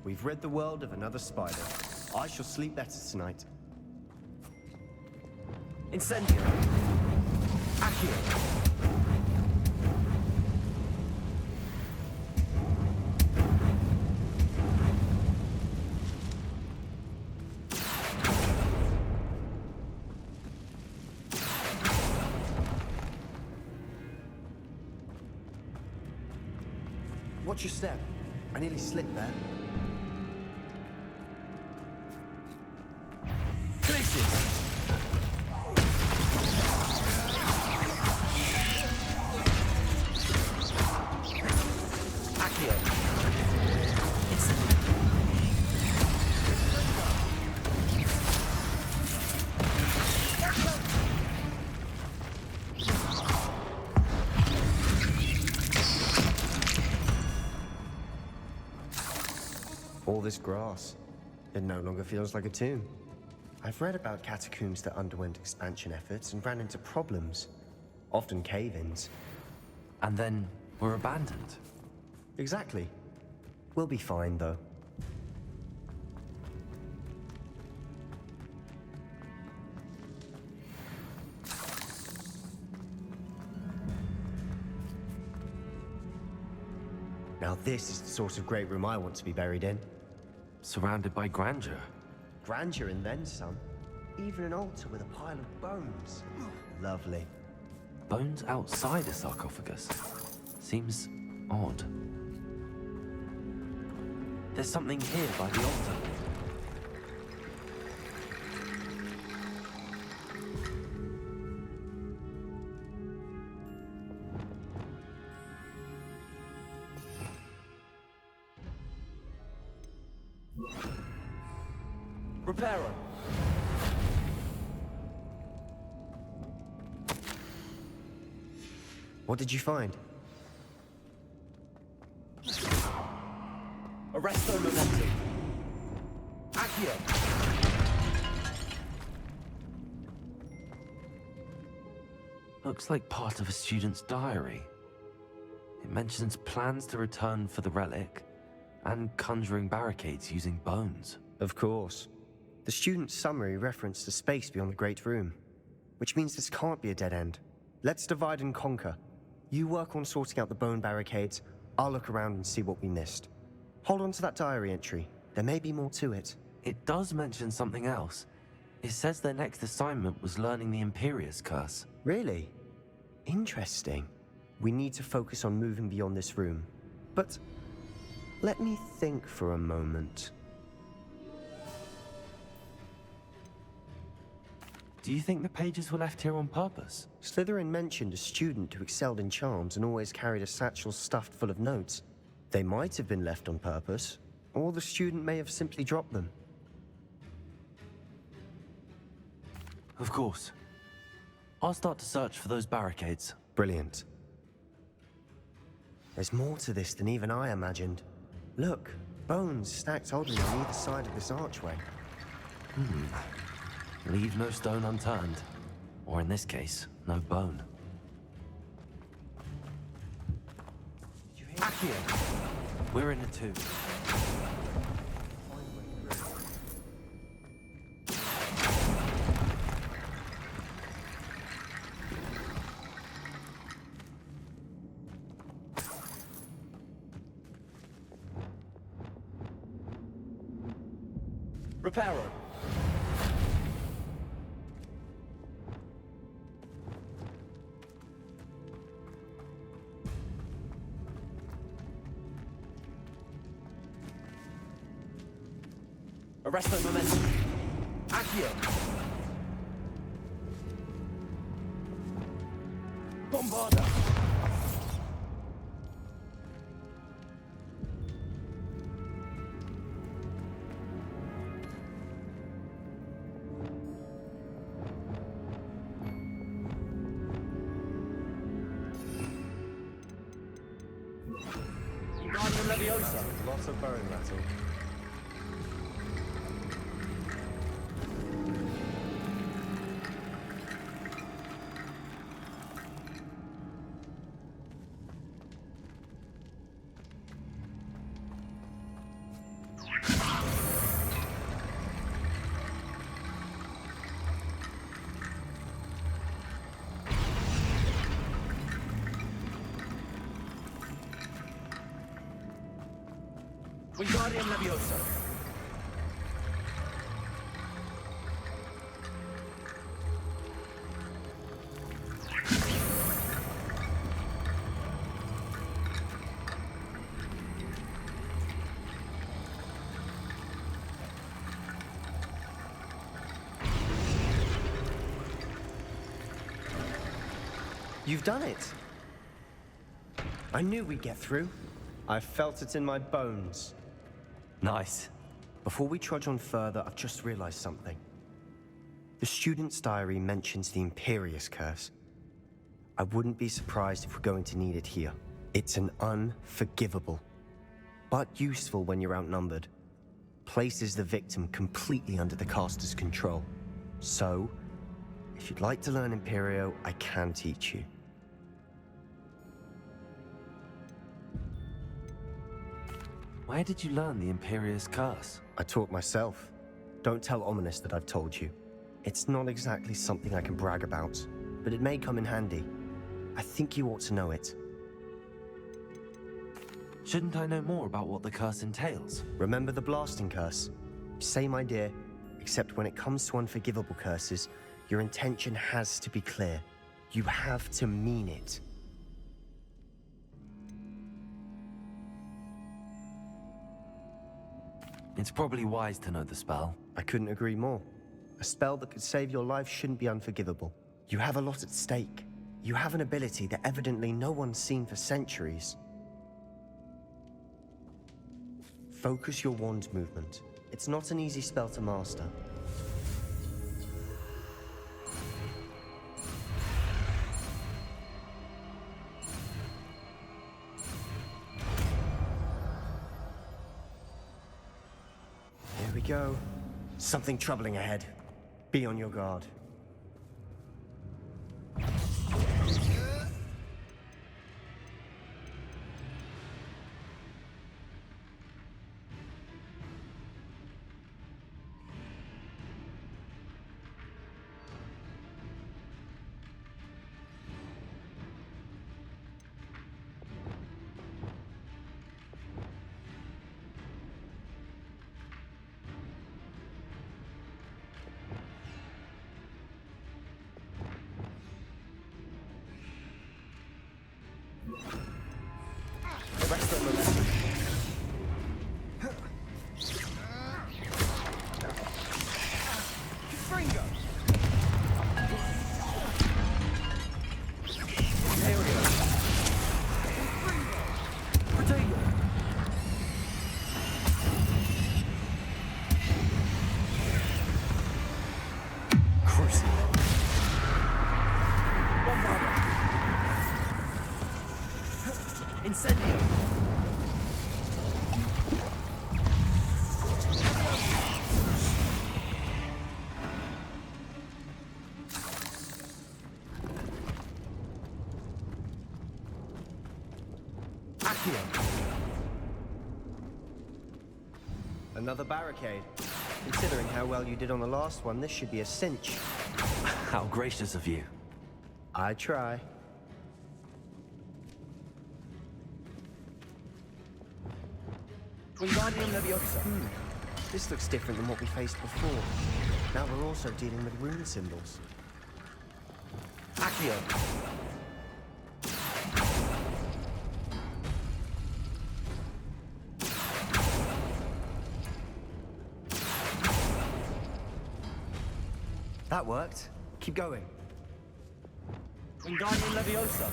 We've rid the world of another spider. I shall sleep better tonight. Incendio. Accio. Watch your step. I nearly slipped there. All this grass. It no longer feels like a tomb. I've read about catacombs that underwent expansion efforts and ran into problems, often cave-ins. And then were abandoned. Exactly. We'll be fine, though. Now this is the sort of great room I want to be buried in. Surrounded by grandeur. Grandeur and then some. Even an altar with a pile of bones. Lovely. Bones outside a sarcophagus. Seems odd. There's something here by the altar. Repairer. What did you find? Arresto momentum. Accio. Looks like part of a student's diary. It mentions plans to return for the relic and conjuring barricades using bones. Of course. The student's summary referenced a space beyond the Great Room, which means this can't be a dead end. Let's divide and conquer. You work on sorting out the bone barricades, I'll look around and see what we missed. Hold on to that diary entry. There may be more to it. It does mention something else. It says their next assignment was learning the Imperious Curse. Really? Interesting. We need to focus on moving beyond this room. But let me think for a moment. Do you think the pages were left here on purpose? Slytherin mentioned a student who excelled in charms and always carried a satchel stuffed full of notes. They might have been left on purpose, or the student may have simply dropped them. Of course. I'll start to search for those barricades. Brilliant. There's more to this than even I imagined. Look, bones stacked oddly on either side of this archway. Leave no stone unturned. Or in this case, no bone. Accio. We're in a tube. Repairer. Arresto momentum. Accio. Bombarda. Wingardium Leviosa. Lots of bone rattle. Wingardium Leviosa. You've done it! I knew we'd get through. I felt it in my bones. Nice. Before we trudge on further, I've just realized something. The student's diary mentions the Imperious Curse. I wouldn't be surprised if we're going to need it here. It's an unforgivable, but useful when you're outnumbered. places the victim completely under the caster's control. So, if you'd like to learn Imperio, I can teach you. Where did you learn the Imperious Curse? I taught myself. Don't tell Ominous that I've told you. It's not exactly something I can brag about, but it may come in handy. I think you ought to know it. Shouldn't I know more about what the curse entails? Remember the blasting curse? Same idea, except when it comes to unforgivable curses, your intention has to be clear. You have to mean it. It's probably wise to know the spell. I couldn't agree more. A spell that could save your life shouldn't be unforgivable. You have a lot at stake. You have an ability that evidently no one's seen for centuries. Focus your wand movement. It's not an easy spell to master. Here we go. Something troubling ahead. Be on your guard. Incendio! Another barricade. Considering how well you did on the last one, this should be a cinch. How gracious of you. I try. Wingardium Leviosa. This looks different than what we faced before. Now we're also dealing with rune symbols. Accio. That worked. Keep going. Wingardium Leviosa.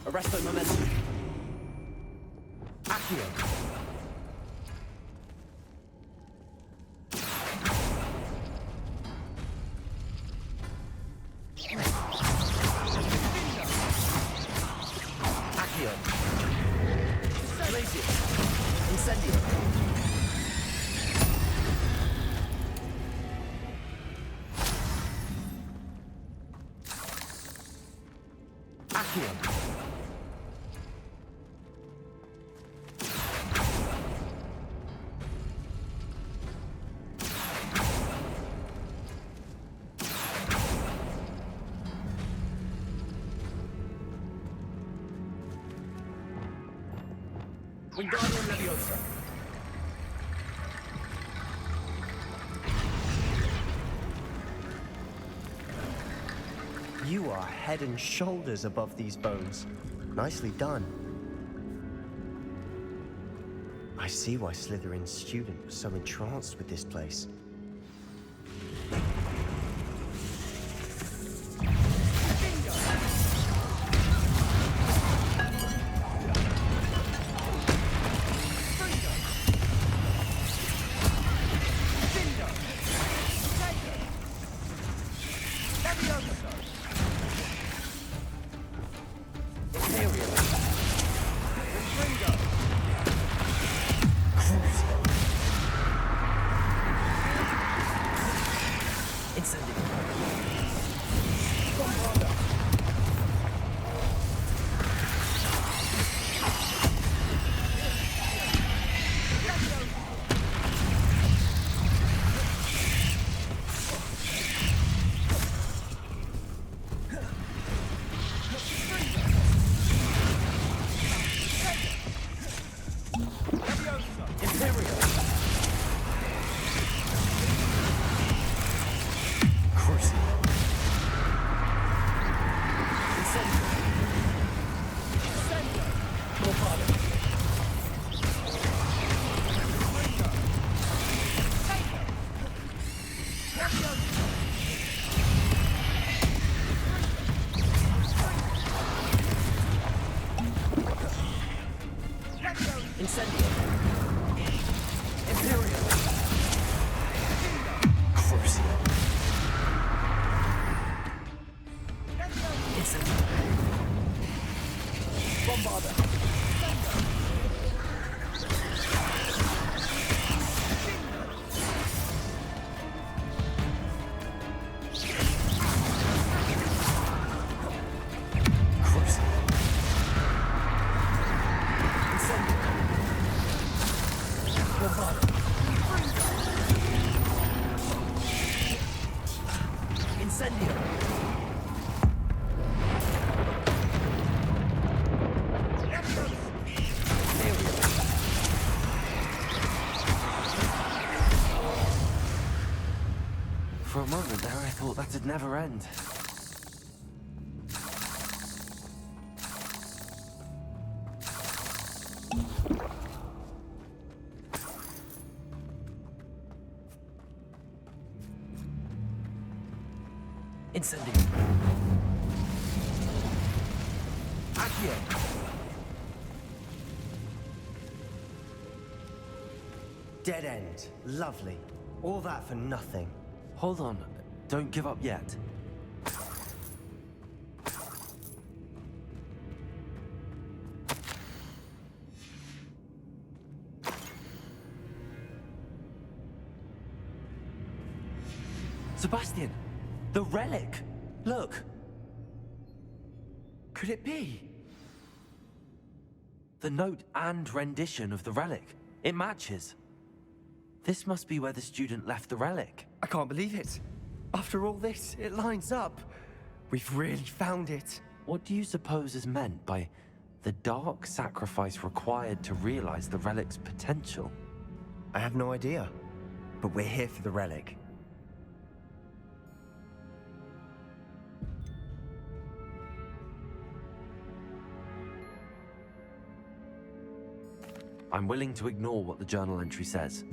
Arresto Momentum. Accio. Accio. Glacier. Incendio. Accio. Wingardium Leviosa. You are head and shoulders above these bones. Nicely done. I see why Slytherin's student was so entranced with this place. For a moment there, I thought that'd never end. Incendio. Accio. Dead end. Lovely. All that for nothing. Hold on, don't give up yet. Sebastian, the relic! Look! Could it be? The note and rendition of the relic. It matches. This must be where the student left the relic. I can't believe it. After all this, it lines up. We've really found it. What do you suppose is meant by the dark sacrifice required to realize the relic's potential? I have no idea, but we're here for the relic. I'm willing to ignore what the journal entry says.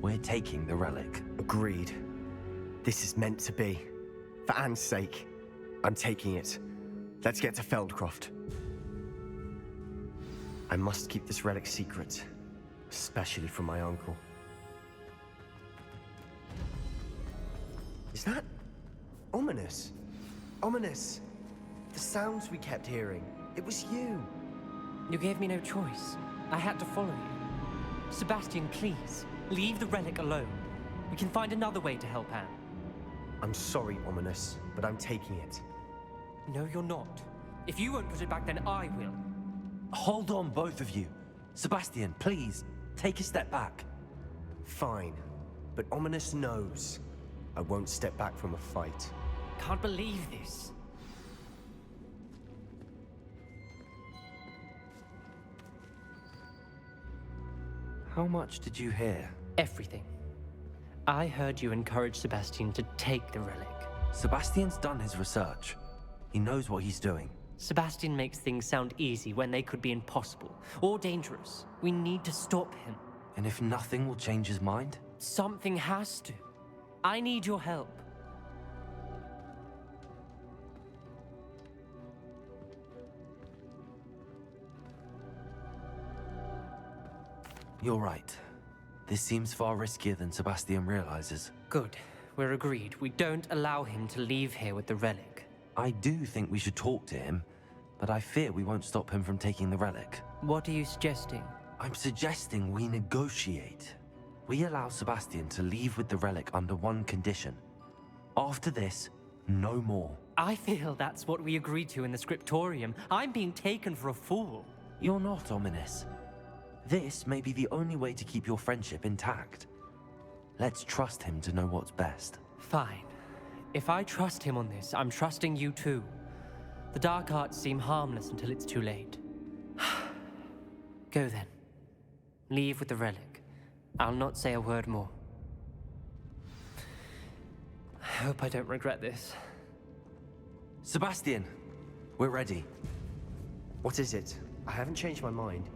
We're taking the relic. Agreed. This is meant to be. For Anne's sake, I'm taking it. Let's get to Feldcroft. I must keep this relic secret, especially from my uncle. Is that ominous? Ominous. The sounds we kept hearing. It was you. You gave me no choice. I had to follow you. Sebastian, please, leave the relic alone. We can find another way to help Anne. I'm sorry, Ominous, but I'm taking it. No, you're not. If you won't put it back, then I will. Hold on, both of you. Sebastian, please, take a step back. Fine, but Ominous knows I won't step back from a fight. Can't believe this. How much did you hear? Everything. I heard you encourage Sebastian to take the relic. Sebastian's done his research. He knows what he's doing. Sebastian makes things sound easy when they could be impossible or dangerous. We need to stop him. And if nothing will change his mind? Something has to. I need your help. You're right. This seems far riskier than Sebastian realizes. Good. We're agreed. We don't allow him to leave here with the relic. I do think we should talk to him, but I fear we won't stop him from taking the relic. What are you suggesting? I'm suggesting we negotiate. We allow Sebastian to leave with the relic under one condition. After this, no more. I feel that's what we agreed to in the scriptorium. I'm being taken for a fool. You're not, Ominous. This may be the only way to keep your friendship intact. Let's trust him to know what's best. Fine. If I trust him on this, I'm trusting you too. The dark arts seem harmless until it's too late. Go then. Leave with the relic. I'll not say a word more. I hope I don't regret this. Sebastian, we're ready. What is it? I haven't changed my mind.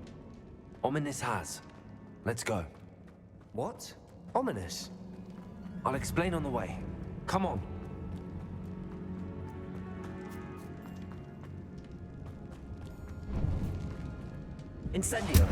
Ominous has. Let's go. What? Ominous? I'll explain on the way. Come on. Incendio!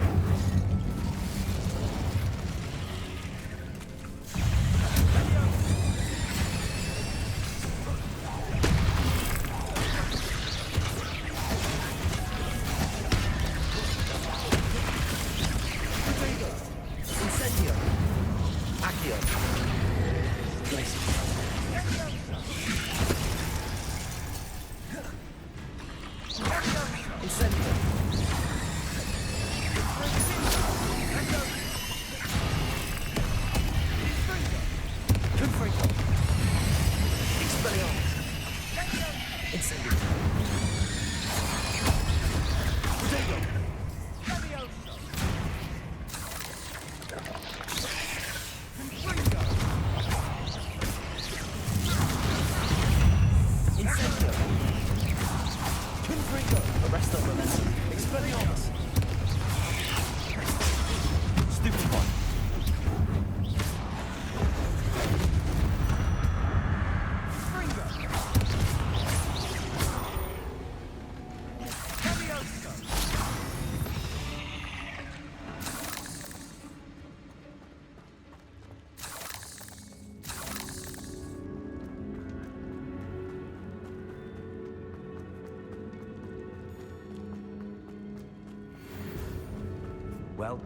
Well,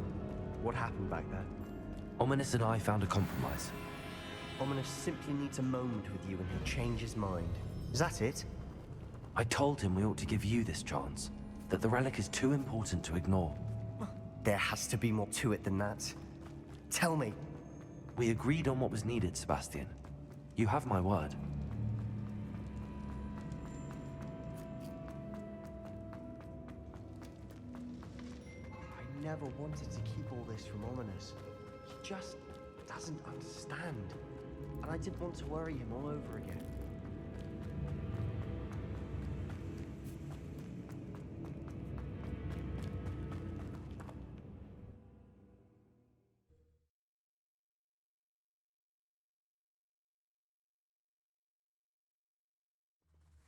what happened back there? Ominous and I found a compromise. Ominous simply needs a moment with you and he'll change his mind. Is that it? I told him we ought to give you this chance, that the relic is too important to ignore. There has to be more to it than that. Tell me. We agreed on what was needed, Sebastian. You have my word. I never wanted to keep all this from Ominous. He just doesn't understand. And I didn't want to worry him all over again.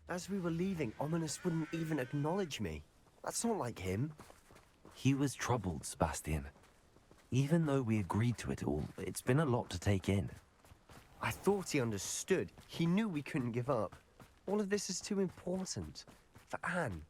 As we were leaving, Ominous wouldn't even acknowledge me. That's not like him. He was troubled, Sebastian. Even though we agreed to it all, it's been a lot to take in. I thought he understood. He knew we couldn't give up. All of this is too important. For Anne.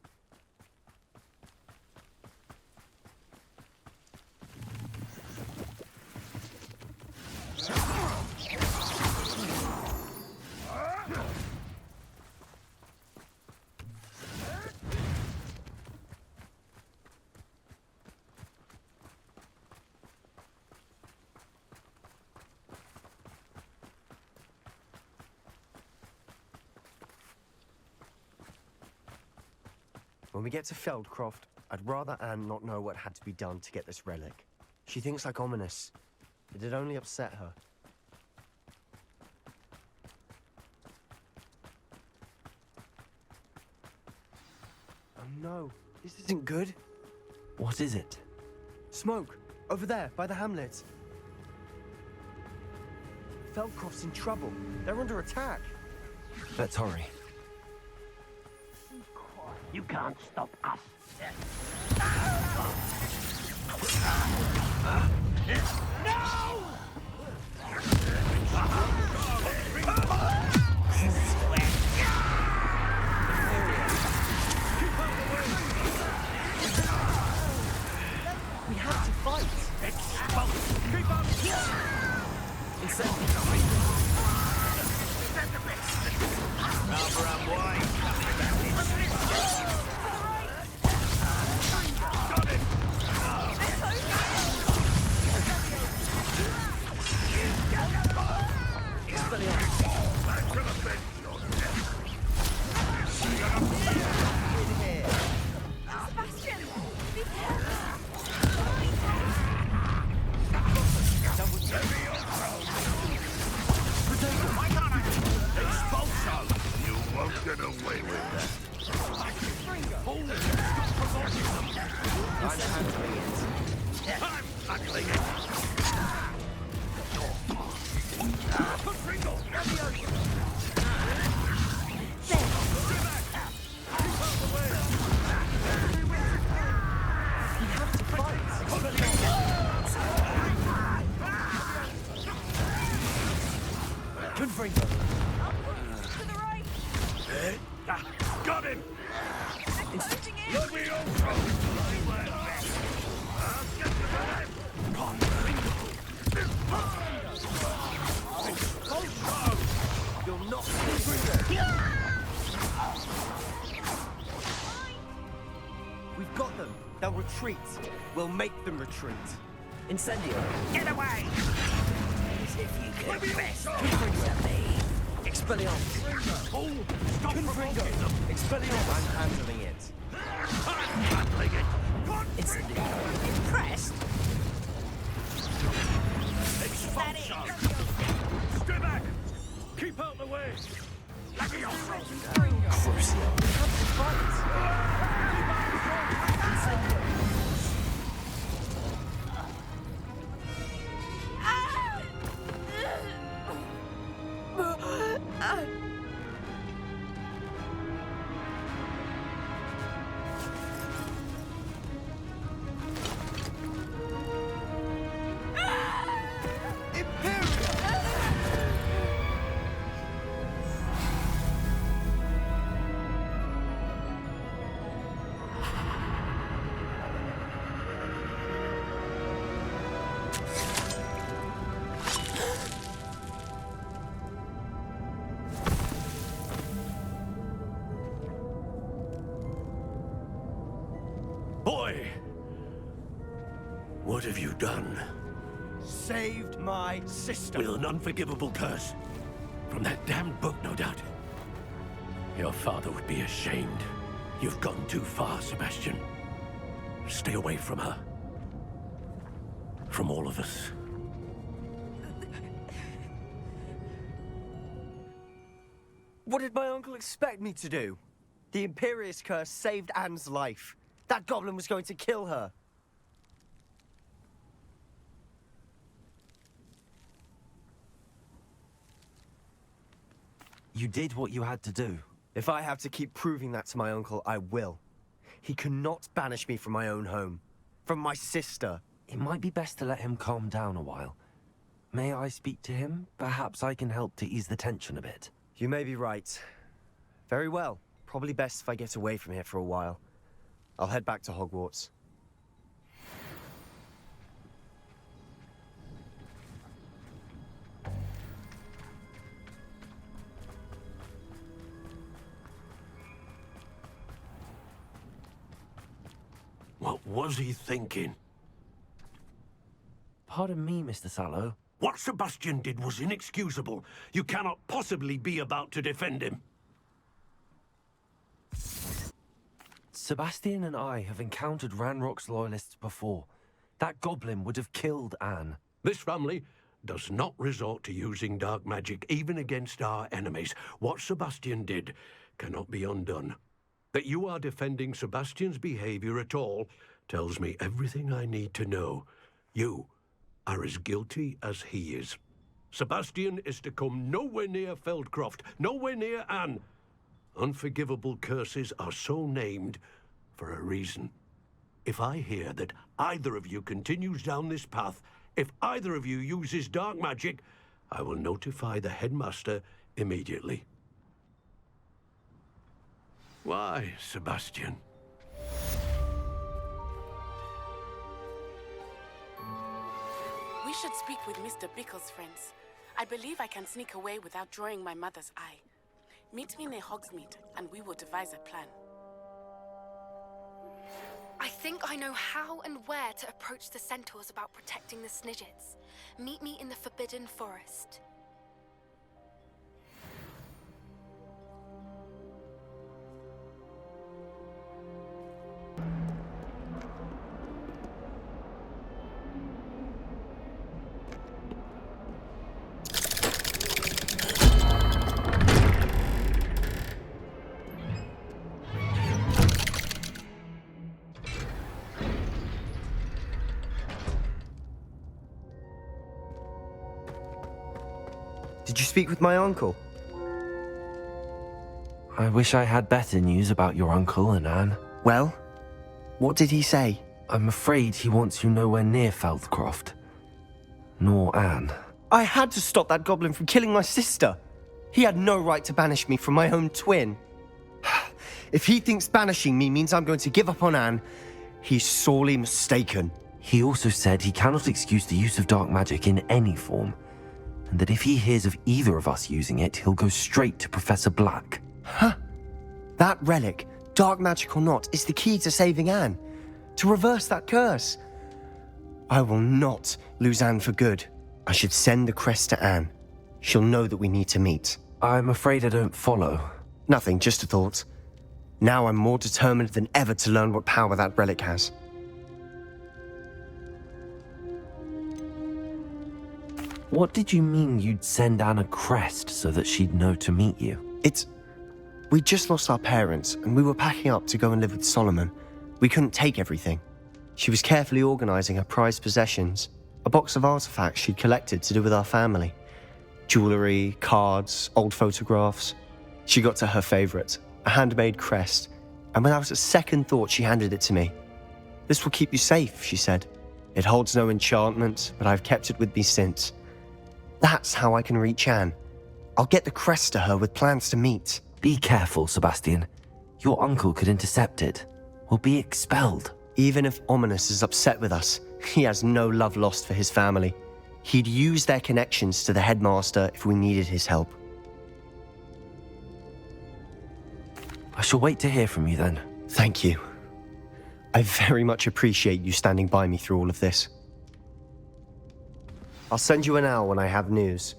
When we get to Feldcroft, I'd rather Anne not know what had to be done to get this relic. She thinks like Ominous. It'd only upset her. Oh no, this isn't good. What is it? Smoke! Over there, by the hamlet. Feldcroft's in trouble. They're under attack. Let's hurry. You can't stop us. No! We have to fight. Exposed. Keep up. Incendiary. Got him! Let me go! I'll get to that! You'll not get through there. We've got them. They'll retreat. We'll make them retreat. Incendio. Get away! As if you could best Expelliarmus. Oh, stop provoking them! Expelliarmus. I'm handling it. I'm handling it! Incendio. Impressed? Expulsion! Stay back! Keep out the way! Levioso! Crucio. Boy! What have you done? Saved my sister. With an unforgivable curse. From that damned book, no doubt. Your father would be ashamed. You've gone too far, Sebastian. Stay away from her. From all of us. What did my uncle expect me to do? The Imperious curse saved Anne's life. That goblin was going to kill her. You did what you had to do. If I have to keep proving that to my uncle, I will. He cannot banish me from my own home. From my sister. It might be best to let him calm down a while. May I speak to him? Perhaps I can help to ease the tension a bit. You may be right. Very well. Probably best if I get away from here for a while. I'll head back to Hogwarts. What was he thinking? Pardon me, Mr. Sallow. What Sebastian did was inexcusable. You cannot possibly be about to defend him. Sebastian and I have encountered Ranrock's loyalists before. That goblin would have killed Anne. This family does not resort to using dark magic, even against our enemies. What Sebastian did cannot be undone. That you are defending Sebastian's behavior at all tells me everything I need to know. You are as guilty as he is. Sebastian is to come nowhere near Feldcroft, nowhere near Anne. Unforgivable curses are so named for a reason. If I hear that either of you continues down this path, if either of you uses dark magic, I will notify the headmaster immediately. Why, Sebastian? We should speak with Mr. Bickle's friends. I believe I can sneak away without drawing my mother's eye. Meet me near Hogsmeade, and we will devise a plan. I think I know how and where to approach the centaurs about protecting the Snidgets. Meet me in the Forbidden Forest. Did you speak with my uncle? I wish I had better news about your uncle and Anne. Well, what did he say? I'm afraid he wants you nowhere near Feldcroft. Nor Anne. I had to stop that goblin from killing my sister. He had no right to banish me from my own twin. If he thinks banishing me means I'm going to give up on Anne, he's sorely mistaken. He also said he cannot excuse the use of dark magic in any form, and that if he hears of either of us using it, he'll go straight to Professor Black. Huh? That relic, dark magic or not, is the key to saving Anne. To reverse that curse. I will not lose Anne for good. I should send the crest to Anne. She'll know that we need to meet. I'm afraid I don't follow. Nothing, just a thought. Now I'm more determined than ever to learn what power that relic has. What did you mean you'd send Anne a crest so that she'd know to meet you? We just lost our parents, and we were packing up to go and live with Solomon. We couldn't take everything. She was carefully organizing her prized possessions, a box of artifacts she'd collected to do with our family. Jewelry, cards, old photographs. She got to her favorite, a handmade crest, and without a second thought, she handed it to me. "This will keep you safe," she said. "It holds no enchantment, but I've kept it with me since. That's how I can reach Anne. I'll get the crest to her with plans to meet." Be careful, Sebastian. Your uncle could intercept it. We'll be expelled. Even if Ominous is upset with us, he has no love lost for his family. He'd use their connections to the headmaster if we needed his help. I shall wait to hear from you then. Thank you. I very much appreciate you standing by me through all of this. I'll send you an owl when I have news.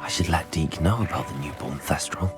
I should let Deke know about the newborn Thestral.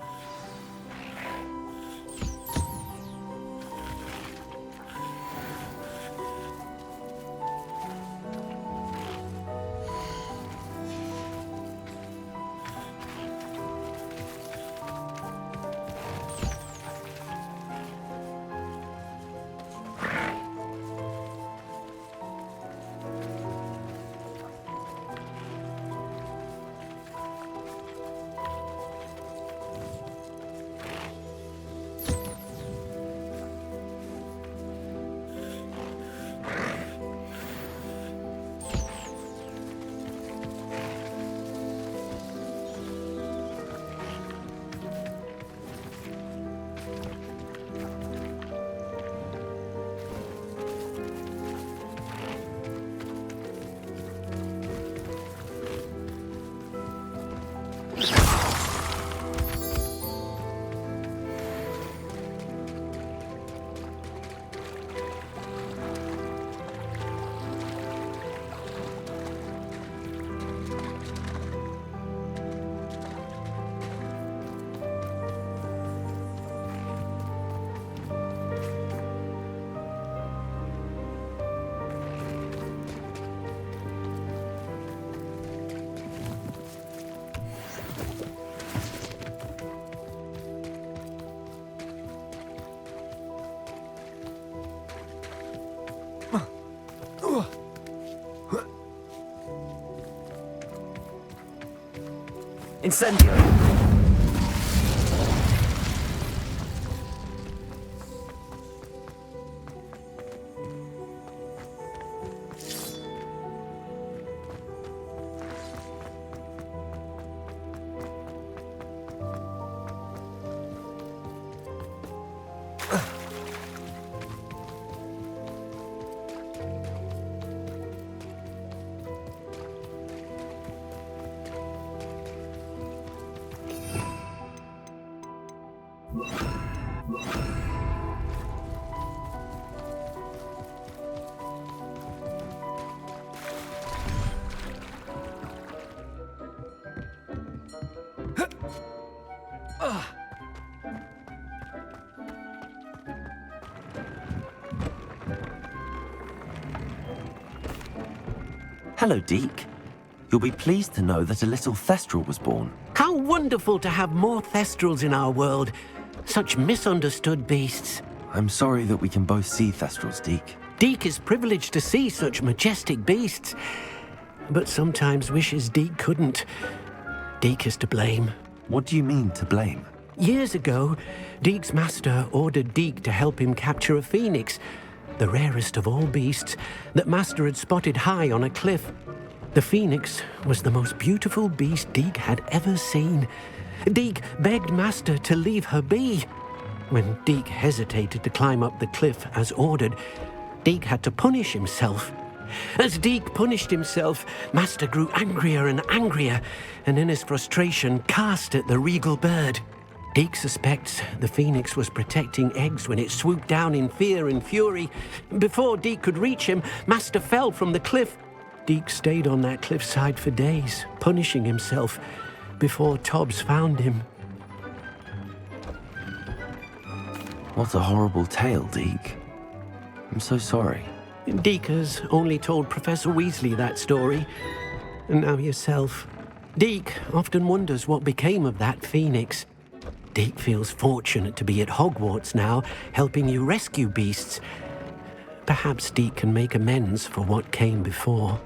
Incendio! Hello, Deke. You'll be pleased to know that a little Thestral was born. How wonderful to have more Thestrals in our world. Such misunderstood beasts. I'm sorry that we can both see Thestrals, Deke. Deke is privileged to see such majestic beasts, but sometimes wishes Deke couldn't. Deke is to blame. What do you mean, to blame? Years ago, Deke's master ordered Deke to help him capture a phoenix, the rarest of all beasts, that master had spotted high on a cliff. The phoenix was the most beautiful beast Deke had ever seen. Deke begged master to leave her be. When Deke hesitated to climb up the cliff as ordered, Deke had to punish himself. As Deke punished himself, master grew angrier and angrier, and in his frustration cast at the regal bird. Deke suspects the phoenix was protecting eggs when it swooped down in fear and fury. Before Deke could reach him, master fell from the cliff. Deke stayed on that cliffside for days, punishing himself, before Tobbs found him. What a horrible tale, Deke. I'm so sorry. Deke has only told Professor Weasley that story, and now yourself. Deke often wonders what became of that phoenix. Deke feels fortunate to be at Hogwarts now, helping you rescue beasts. Perhaps Deke can make amends for what came before.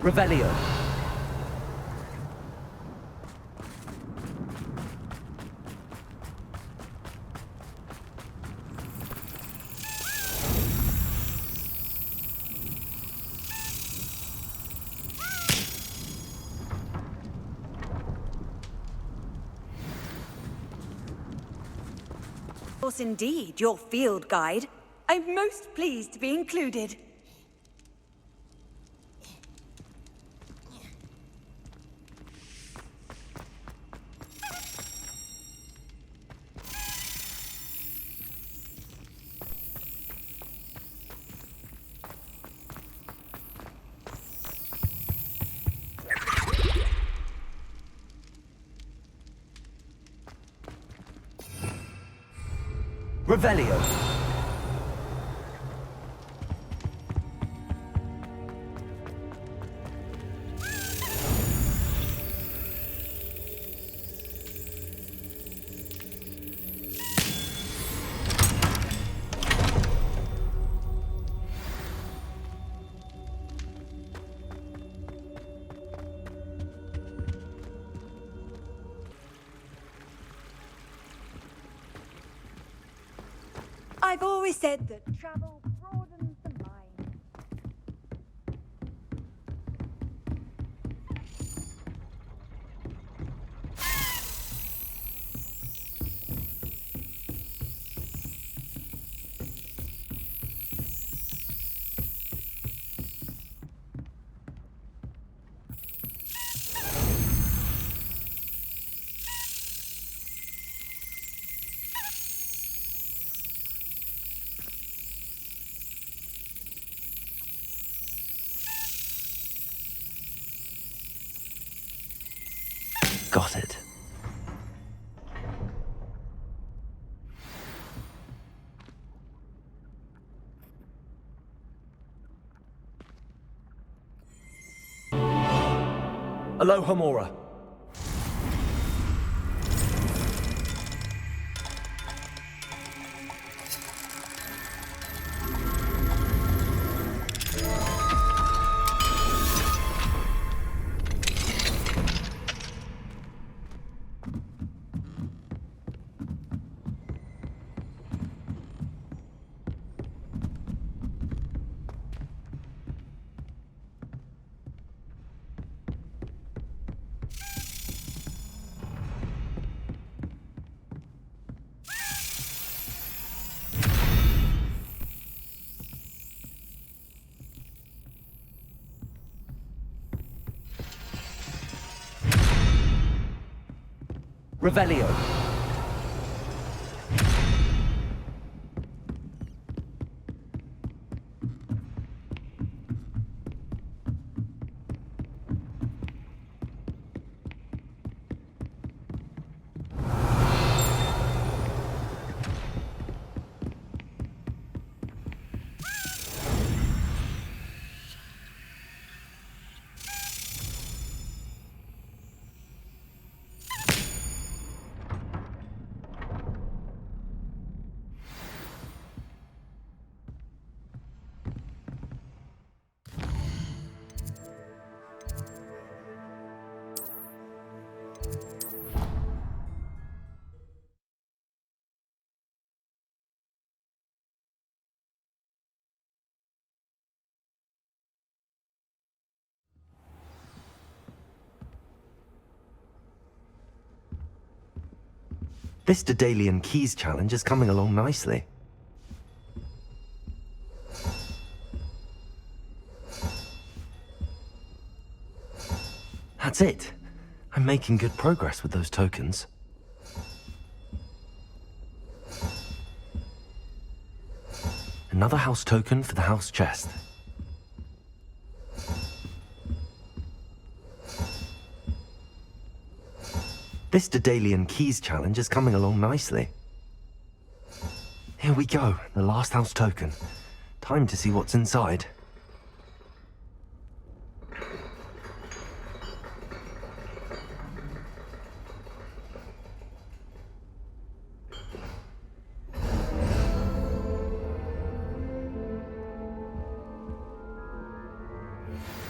Revelio. Of course, indeed, your field guide. I'm most pleased to be included. Revelio. I've always said that travel broadens the mind. Got it. Aloha Mora. Revelio. This Daedalian Keys challenge is coming along nicely. That's it. I'm making good progress with those tokens. Another house token for the house chest. This Daedalian Keys challenge is coming along nicely. Here we go, the last house token. Time to see what's inside.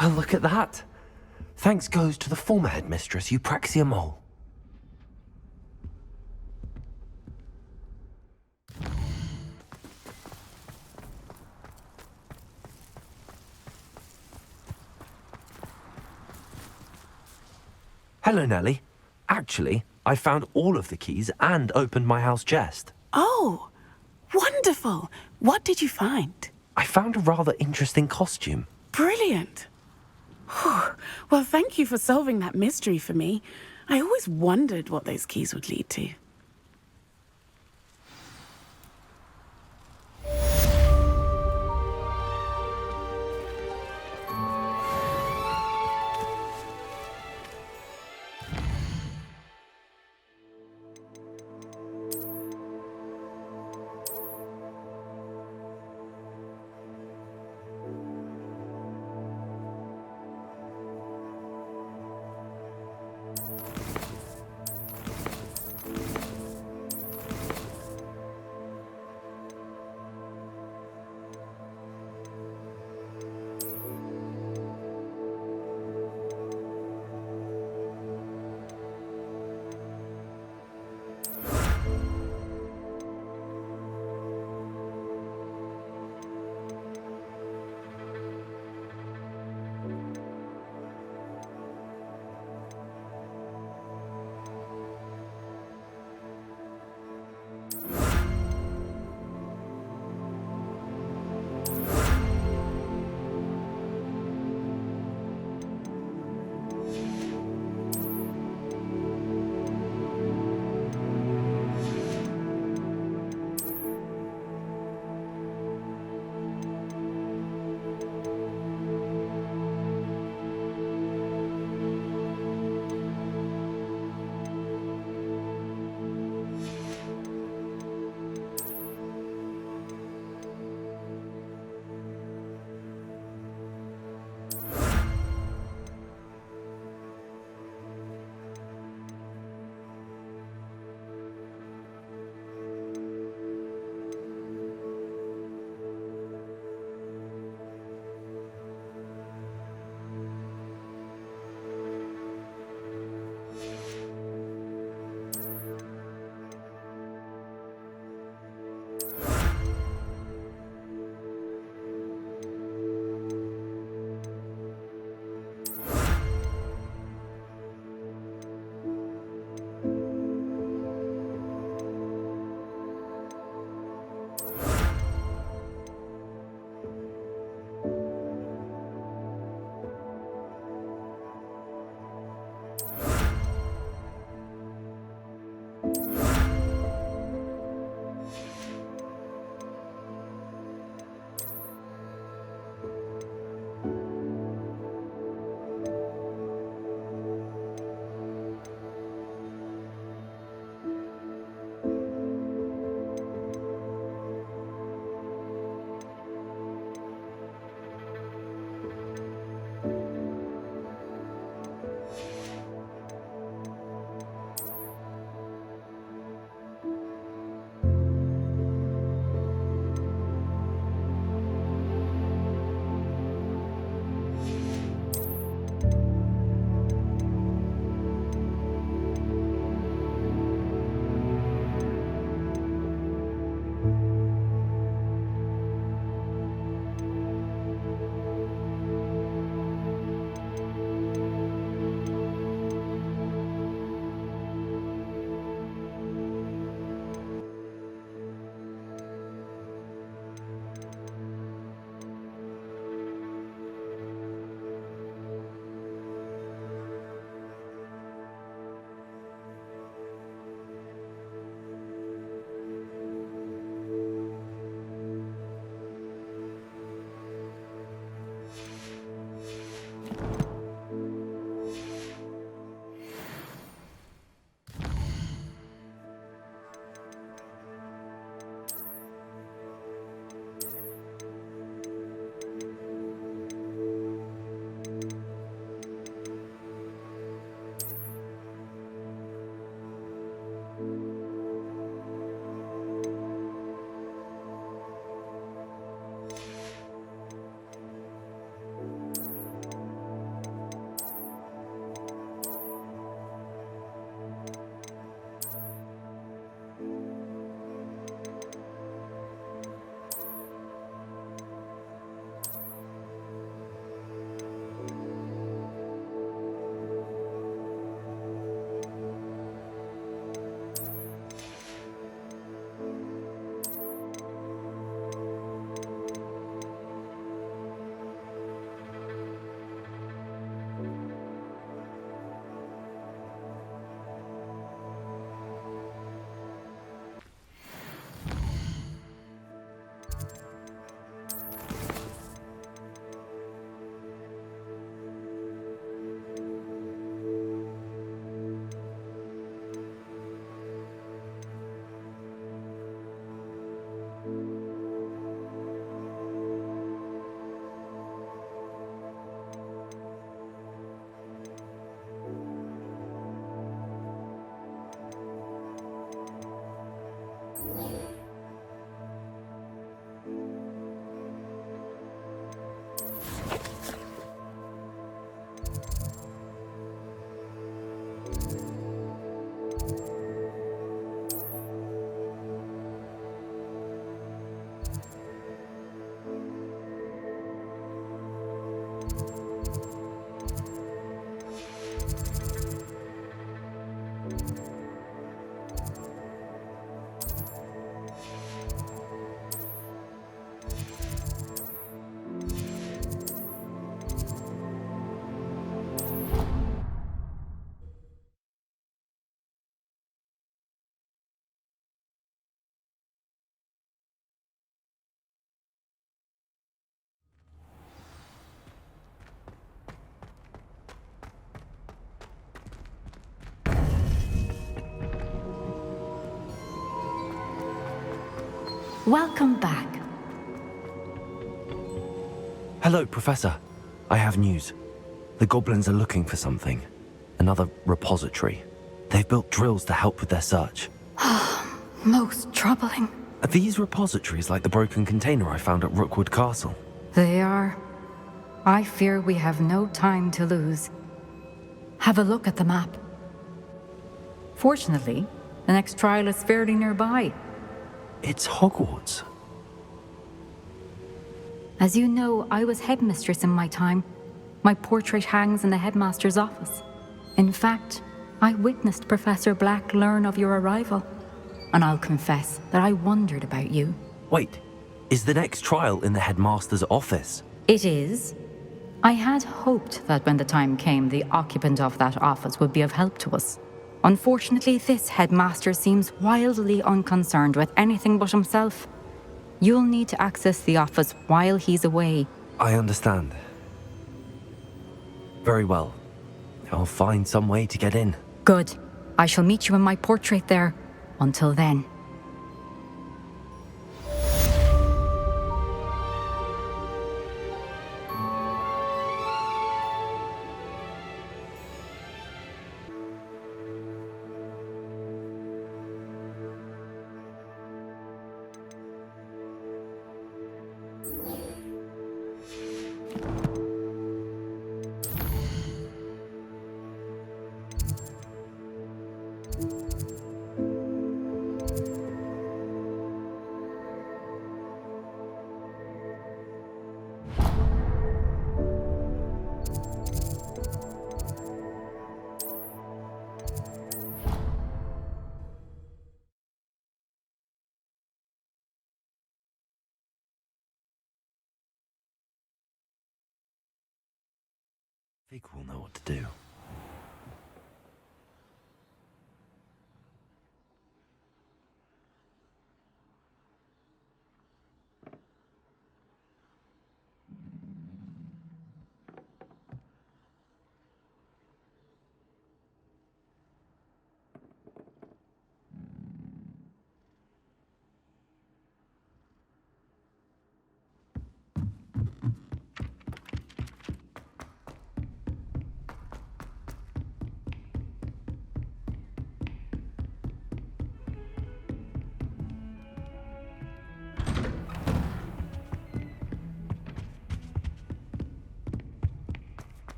Well, look at that. Thanks goes to the former headmistress, Eupraxia Mole. Hello, Nellie. Actually, I found all of the keys and opened my house chest. Oh, wonderful. What did you find? I found a rather interesting costume. Brilliant. Well, thank you for solving that mystery for me. I always wondered what those keys would lead to. Welcome back. Hello, Professor. I have news. The goblins are looking for something. Another repository. They've built drills to help with their search. Most troubling. Are these repositories like the broken container I found at Rookwood Castle? They are. I fear we have no time to lose. Have a look at the map. Fortunately, the next trial is fairly nearby. It's Hogwarts. As you know, I was headmistress in my time. My portrait hangs in the headmaster's office. In fact, I witnessed Professor Black learn of your arrival. And I'll confess that I wondered about you. Wait, is the next trial in the headmaster's office? It is. I had hoped that when the time came, the occupant of that office would be of help to us. Unfortunately, this headmaster seems wildly unconcerned with anything but himself. You'll need to access the office while he's away. I understand. Very well. I'll find some way to get in. Good. I shall meet you in my portrait there. Until then. Fig will know what to do.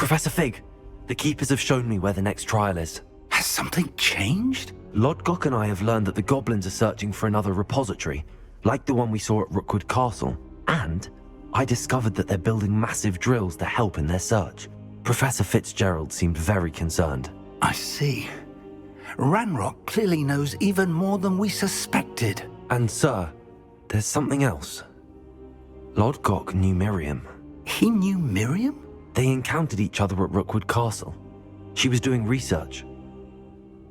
Professor Fig, the Keepers have shown me where the next trial is. Has something changed? Lodgok and I have learned that the goblins are searching for another repository, like the one we saw at Rookwood Castle. And I discovered that they're building massive drills to help in their search. Professor Fitzgerald seemed very concerned. I see. Ranrock clearly knows even more than we suspected. And sir, there's something else. Lodgok knew Miriam. He knew Miriam? They encountered each other at Rookwood Castle. She was doing research.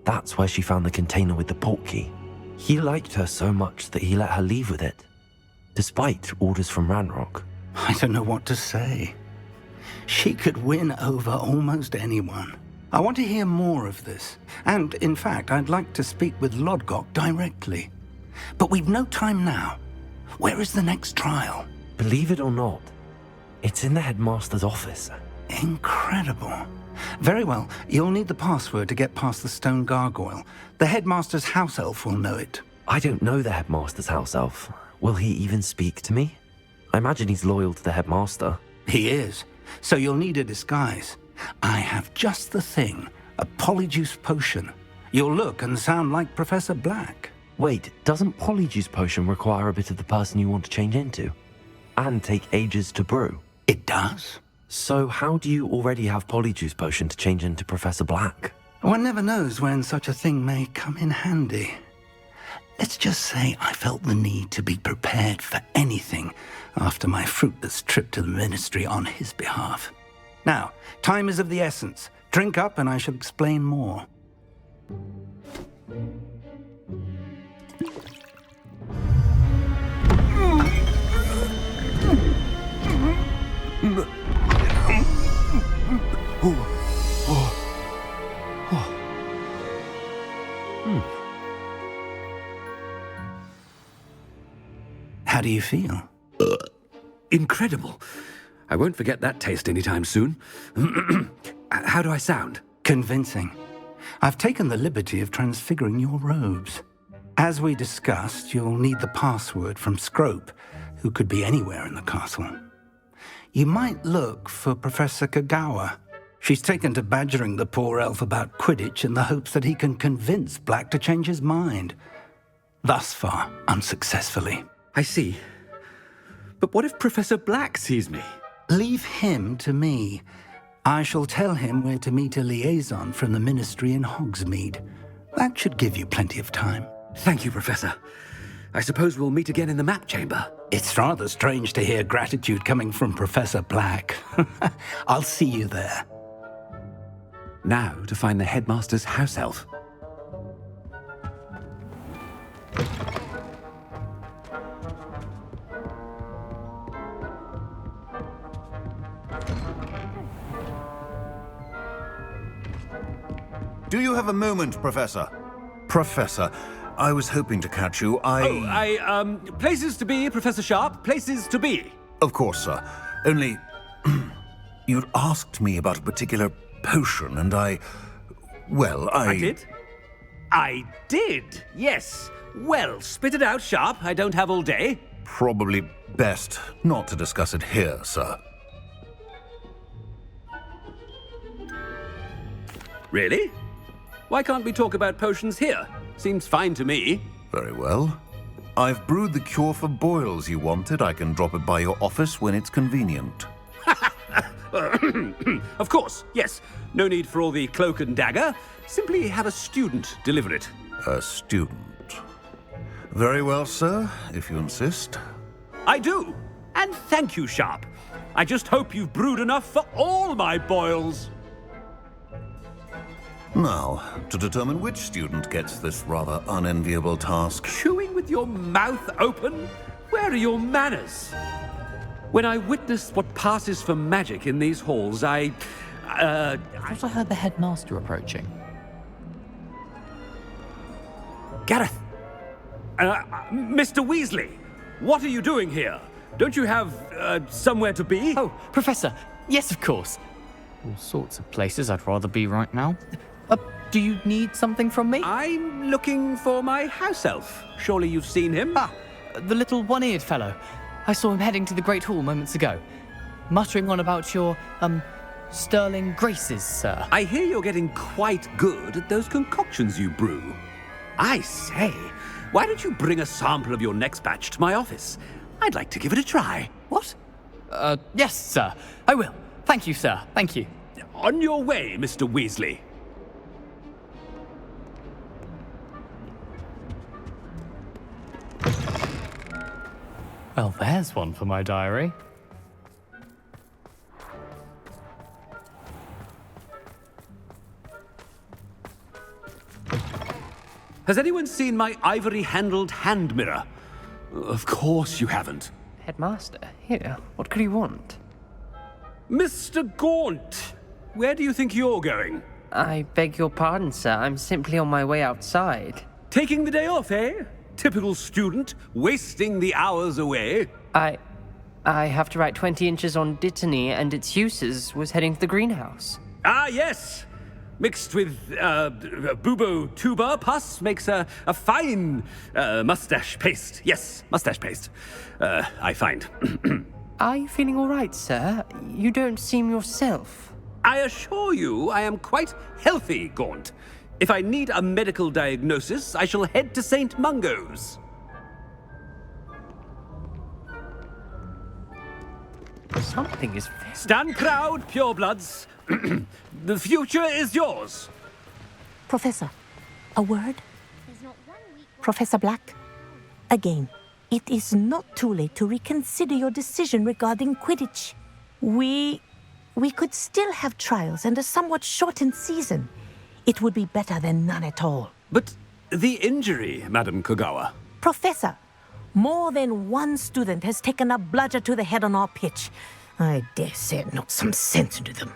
That's where she found the container with the portkey. He liked her so much that he let her leave with it, despite orders from Ranrock. I don't know what to say. She could win over almost anyone. I want to hear more of this. And, in fact, I'd like to speak with Lodgok directly. But we've no time now. Where is the next trial? Believe it or not, it's in the headmaster's office. Incredible. Very well, you'll need the password to get past the stone gargoyle. The headmaster's house elf will know it. I don't know the headmaster's house elf. Will he even speak to me? I imagine he's loyal to the headmaster. He is. So you'll need a disguise. I have just the thing. A polyjuice potion. You'll look and sound like Professor Black. Wait, doesn't polyjuice potion require a bit of the person you want to change into? And take ages to brew? It does. So how do you already have polyjuice potion to change into Professor Black? One never knows when such a thing may come in handy. Let's just say I felt the need to be prepared for anything after my fruitless trip to the Ministry on his behalf. Now, time is of the essence. Drink up and I shall explain more. How do you feel? Incredible. I won't forget that taste anytime soon. How do I sound? Convincing. I've taken the liberty of transfiguring your robes. As we discussed, you'll need the password from Scrope, who could be anywhere in the castle. You might look for Professor Kagawa. She's taken to badgering the poor elf about Quidditch in the hopes that he can convince Black to change his mind. Thus far, unsuccessfully. I see. But what if Professor Black sees me? Leave him to me. I shall tell him where to meet a liaison from the Ministry in Hogsmeade. That should give you plenty of time. Thank you, Professor. I suppose we'll meet again in the map chamber. It's rather strange to hear gratitude coming from Professor Black. I'll see you there. Now to find the headmaster's house elf. Do you have a moment, Professor? Professor, I was hoping to catch you. Places to be, Professor Sharp. Places to be. Of course, sir. Only, you'd asked me about a particular potion, and I did? I did, yes. Well, spit it out, Sharp. I don't have all day. Probably best not to discuss it here, sir. Really? Why can't we talk about potions here? Seems fine to me. Very well. I've brewed the cure for boils you wanted. I can drop it by your office when it's convenient. Of course, yes. No need for all the cloak and dagger. Simply have a student deliver it. A student. Very well, sir, if you insist. I do. And thank you, Sharp. I just hope you've brewed enough for all my boils. Now, to determine which student gets this rather unenviable task. Chewing with your mouth open? Where are your manners? When I witnessed what passes for magic in these halls, I thought I heard the headmaster approaching. Gareth! Mr. Weasley, what are you doing here? Don't you have, somewhere to be? Oh, Professor, yes, of course. All sorts of places I'd rather be right now. Do you need something from me? I'm looking for my house elf. Surely you've seen him? Ah, the little one-eared fellow. I saw him heading to the Great Hall moments ago, muttering on about your, sterling graces, sir. I hear you're getting quite good at those concoctions you brew. I say, why don't you bring a sample of your next batch to my office? I'd like to give it a try. What? Yes, sir. I will. Thank you, sir. Thank you. On your way, Mr. Weasley. Well, there's one for my diary. Has anyone seen my ivory-handled hand mirror? Of course you haven't. Headmaster, here, what could he want? Mr. Gaunt, where do you think you're going? I beg your pardon, sir. I'm simply on my way outside. Taking the day off, eh? Typical student, wasting the hours away. I have to write 20 inches on Dittany and its uses was heading to the greenhouse. Ah, yes! Mixed with bubo tuber pus makes a fine mustache paste. Yes, mustache paste. I find. Are you feeling all right, sir? You don't seem yourself. I assure you I am quite healthy, Gaunt. If I need a medical diagnosis, I shall head to St. Mungo's. Something is... Stand proud, purebloods. The future is yours. Professor, a word? Professor Black, again, it is not too late to reconsider your decision regarding Quidditch. We could still have trials and a somewhat shortened season. It would be better than none at all. But the injury, Madam Kogawa. Professor, more than one student has taken a bludger to the head on our pitch. I dare say it knocked some sense into them.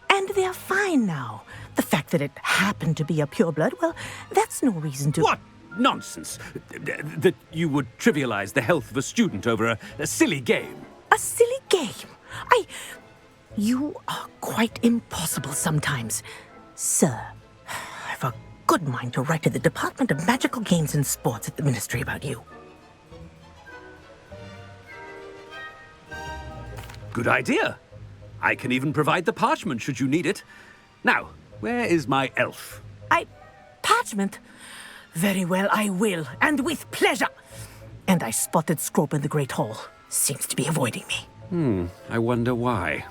And they're fine now. The fact that it happened to be a pureblood, well, that's no reason to... What nonsense! That you would trivialize the health of a student over a silly game. A silly game? You are quite impossible sometimes. Sir, I've a good mind to write to the Department of Magical Games and Sports at the Ministry about you. Good idea. I can even provide the parchment should you need it. Now, where is my elf? Parchment? Very well, I will, and with pleasure. And I spotted Scrope in the Great Hall. Seems to be avoiding me. I wonder why.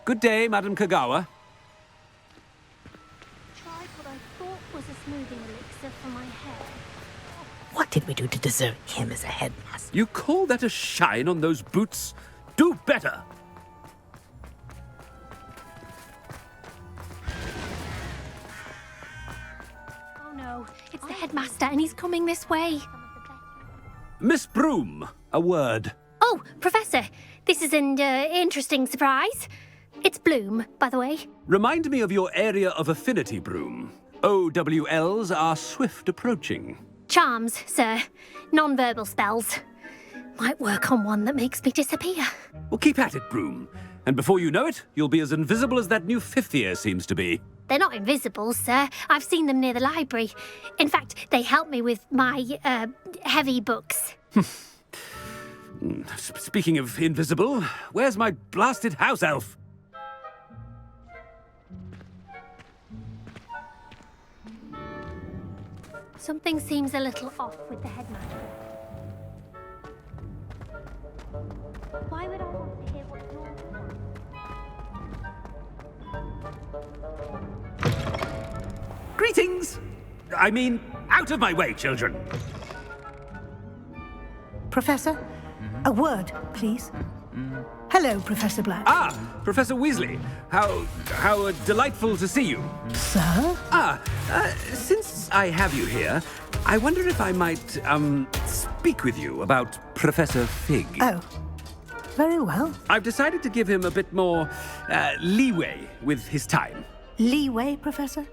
Good day, Madam Kogawa. Tried what I thought was a smoothing elixir for my hair. What did we do to deserve him as a headmaster? You call that a shine on those boots? Do better! Oh no, it's the headmaster and he's coming this way. Miss Broom, a word. Oh, Professor, this is an interesting surprise. It's Bloom, by the way. Remind me of your area of affinity, Broom. OWLs are swift approaching. Charms, sir. Non-verbal spells. Might work on one that makes me disappear. Well, keep at it, Broom. And before you know it, you'll be as invisible as that new fifth year seems to be. They're not invisible, sir. I've seen them near the library. In fact, they help me with my, heavy books. Speaking of invisible, where's my blasted house elf? Something seems a little off with the headmaster. Why would I want to hear what you're... Greetings! I mean, out of my way, children! Professor, a word, please. Hello, Professor Black. Ah, Professor Weasley. How delightful to see you. Sir? Since I have you here, I wonder if I might, speak with you about Professor Fig. Oh, very well. I've decided to give him a bit more, leeway with his time. Leeway, Professor?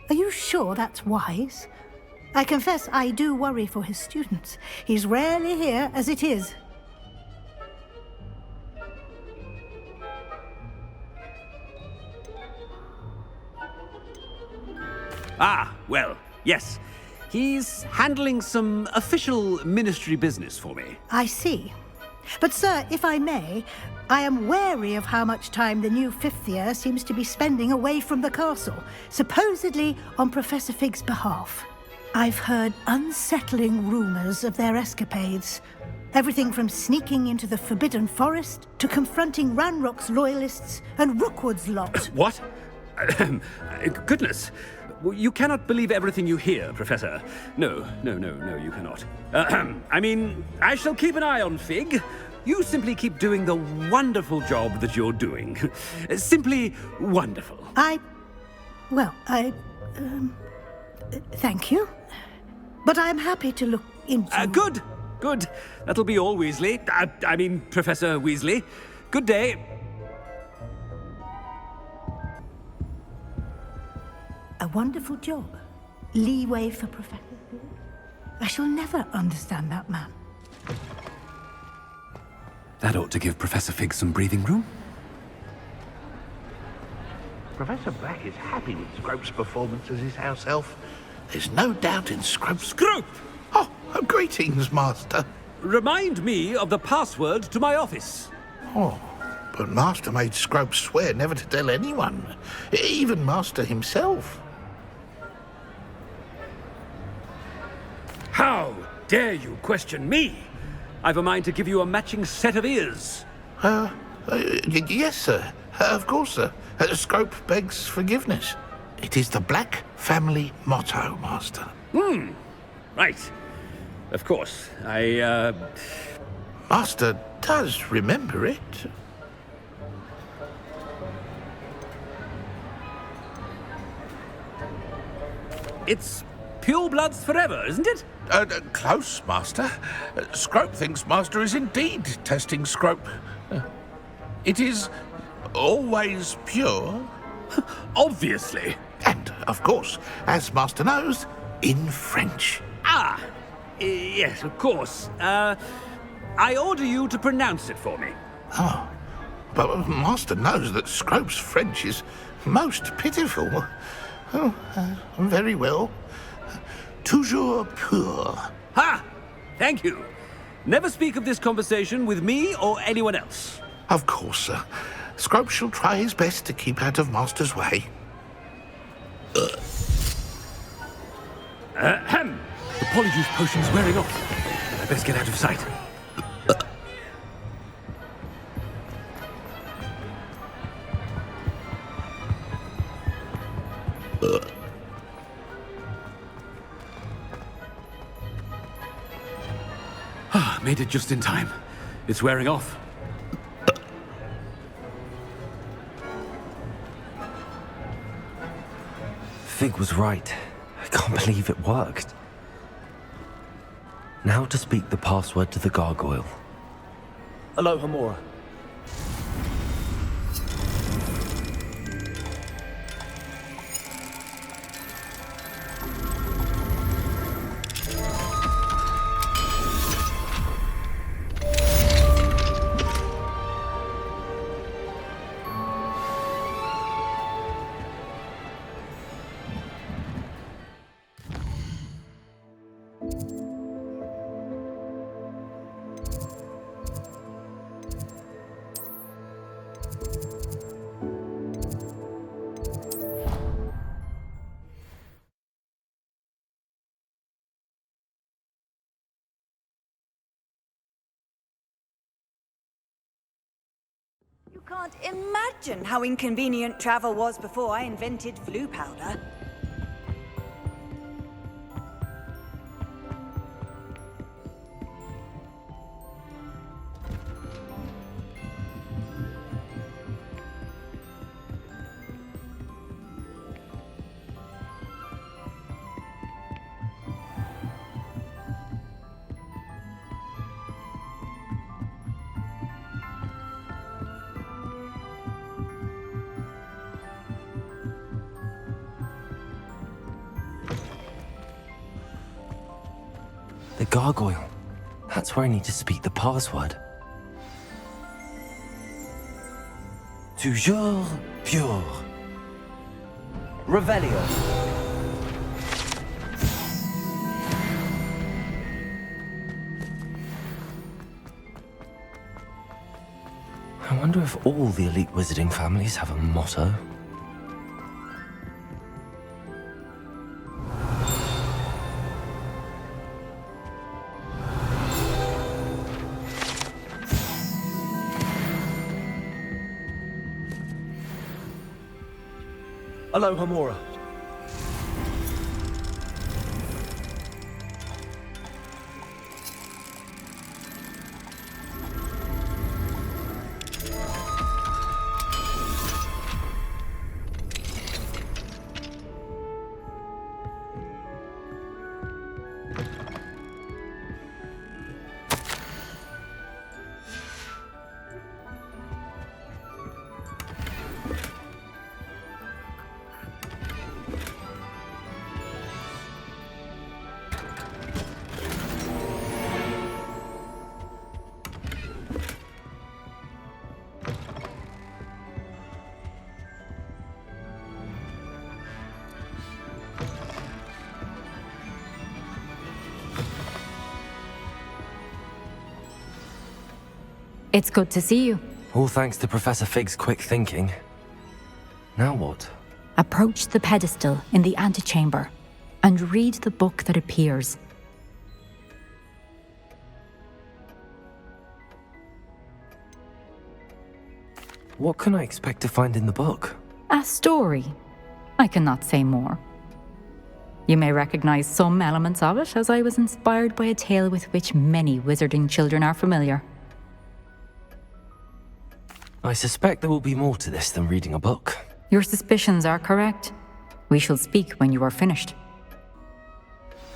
Are you sure that's wise? I confess I do worry for his students. He's rarely here as it is. Ah, well, yes. He's handling some official ministry business for me. I see. But, sir, if I may, I am wary of how much time the new fifth year seems to be spending away from the castle, supposedly on Professor Fig's behalf. I've heard unsettling rumors of their escapades. Everything from sneaking into the Forbidden Forest to confronting Ranrock's loyalists and Rookwood's lot. What? Goodness. You cannot believe everything you hear, Professor. No, you cannot. I mean, I shall keep an eye on Fig. You simply keep doing the wonderful job that you're doing. Simply wonderful. Thank you. But I'm happy to look into... Good. That'll be all, Weasley. I mean, Professor Weasley. Good day. A wonderful job. Leeway for Professor Fig. I shall never understand that man. That ought to give Professor Fig some breathing room. Professor Black is happy with Scrope's performance as his house elf. There's no doubt in Scrope. Scrope! Oh, greetings, Master. Remind me of the password to my office. Oh, but Master made Scrope swear never to tell anyone, even Master himself. How dare you question me? I've a mind to give you a matching set of ears. Yes, sir. Of course, sir. Scrope begs forgiveness. It is the Black family motto, Master. Right. Of course. Master does remember it. It's pure bloods forever, isn't it? Close, Master. Scrope thinks Master is indeed testing Scrope. It is always pure. Obviously. And, of course, as Master knows, in French. Ah! Yes, of course. I order you to pronounce it for me. Oh, but Master knows that Scrope's French is most pitiful. Oh, very well. Toujours pur. Ha! Thank you. Never speak of this conversation with me or anyone else. Of course, sir. Scrope shall try his best to keep out of Master's way. Ahem. The polyjuice potion's wearing off. I best get out of sight. Made it just in time. It's wearing off. Fig was right. I can't believe it worked. Now to speak the password to the gargoyle. Hello, Hamura. You can't imagine how inconvenient travel was before I invented flu powder. The gargoyle. That's where I need to speak the password. Toujours pure. Revelio. I wonder if all the elite wizarding families have a motto. Hello, Hamura. It's good to see you. All thanks to Professor Fig's quick thinking. Now what? Approach the pedestal in the antechamber and read the book that appears. What can I expect to find in the book? A story. I cannot say more. You may recognize some elements of it, as I was inspired by a tale with which many wizarding children are familiar. I suspect there will be more to this than reading a book. Your suspicions are correct. We shall speak when you are finished.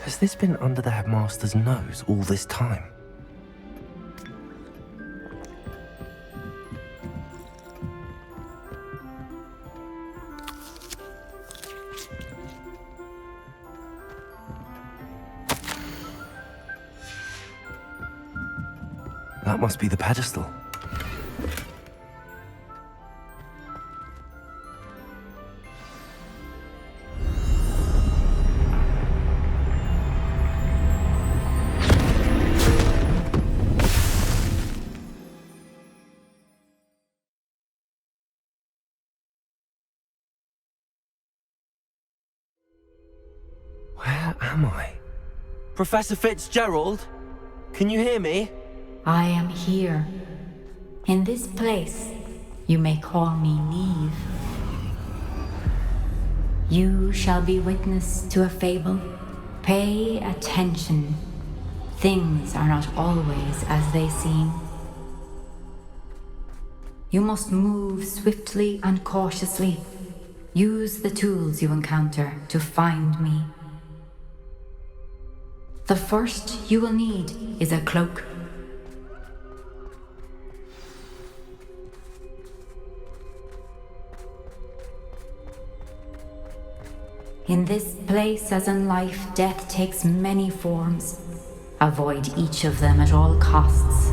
Has this been under the headmaster's nose all this time? That must be the pedestal. Where am I? Professor Fitzgerald? Can you hear me? I am here. In this place, you may call me Neve. You shall be witness to a fable. Pay attention. Things are not always as they seem. You must move swiftly and cautiously. Use the tools you encounter to find me. The first you will need is a cloak. In this place, as in life, death takes many forms. Avoid each of them at all costs.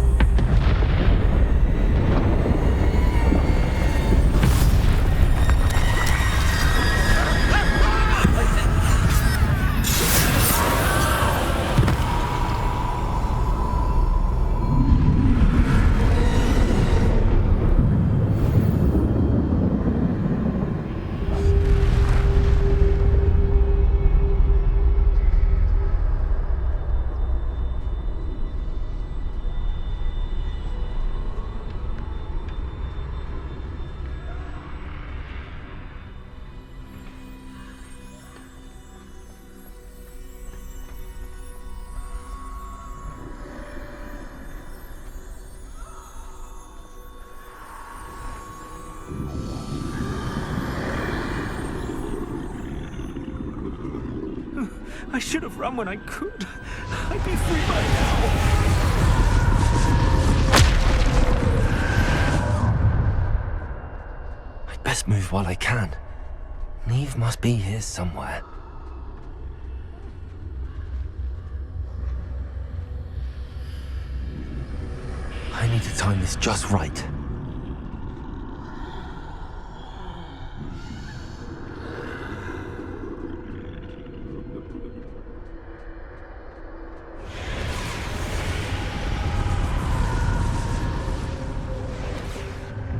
I should have run when I could. I'd be free by now. I'd best move while I can. Neve must be here somewhere. I need to time this just right.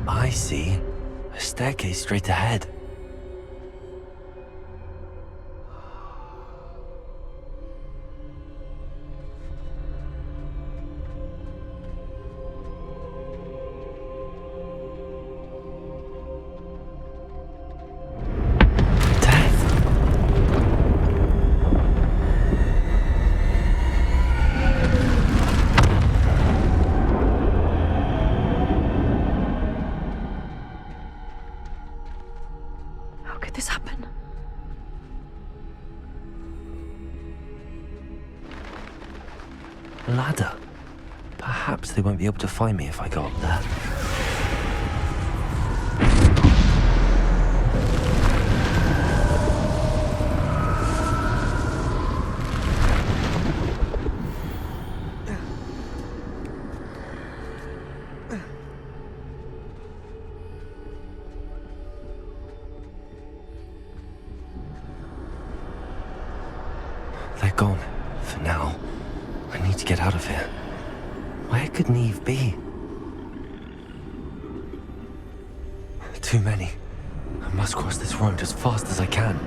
I see. A staircase straight ahead. Ladder. Perhaps they won't be able to find me if I go up there. They're gone, for now. I need to get out of here. Where could Neve be? Too many. I must cross this road as fast as I can.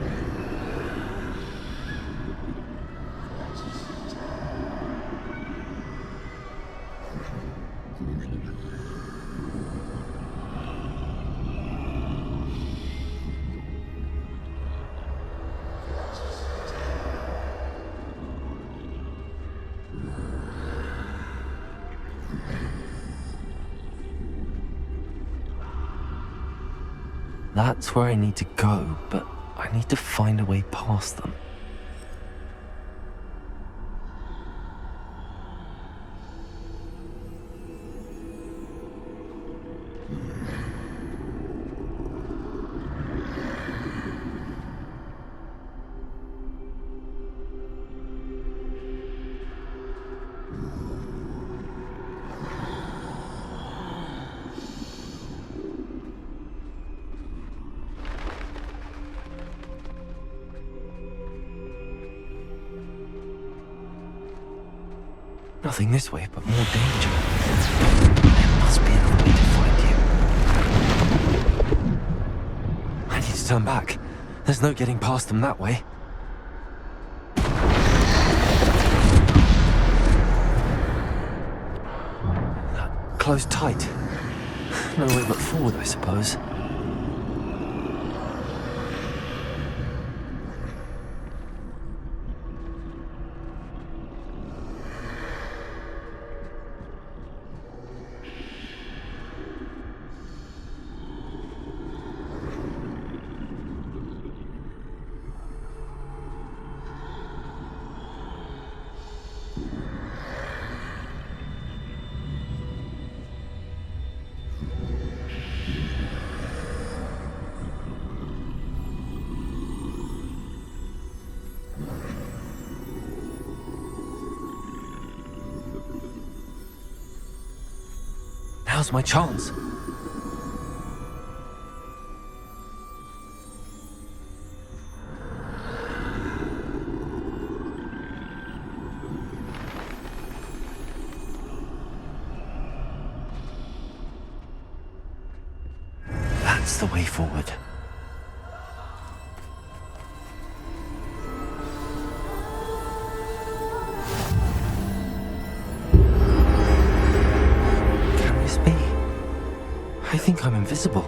That's where I need to go, but I need to find a way past them. Nothing this way, but more danger. There must be another way to find you. I need to turn back. There's no getting past them that way. Closed tight. No way but forward, I suppose. Now's my chance. That's the way forward. I think I'm invisible.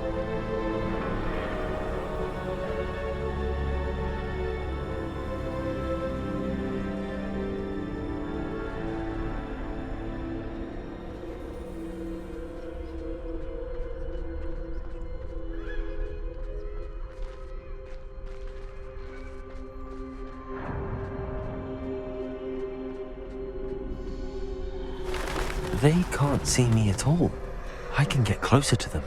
They can't see me at all. I can get closer to them.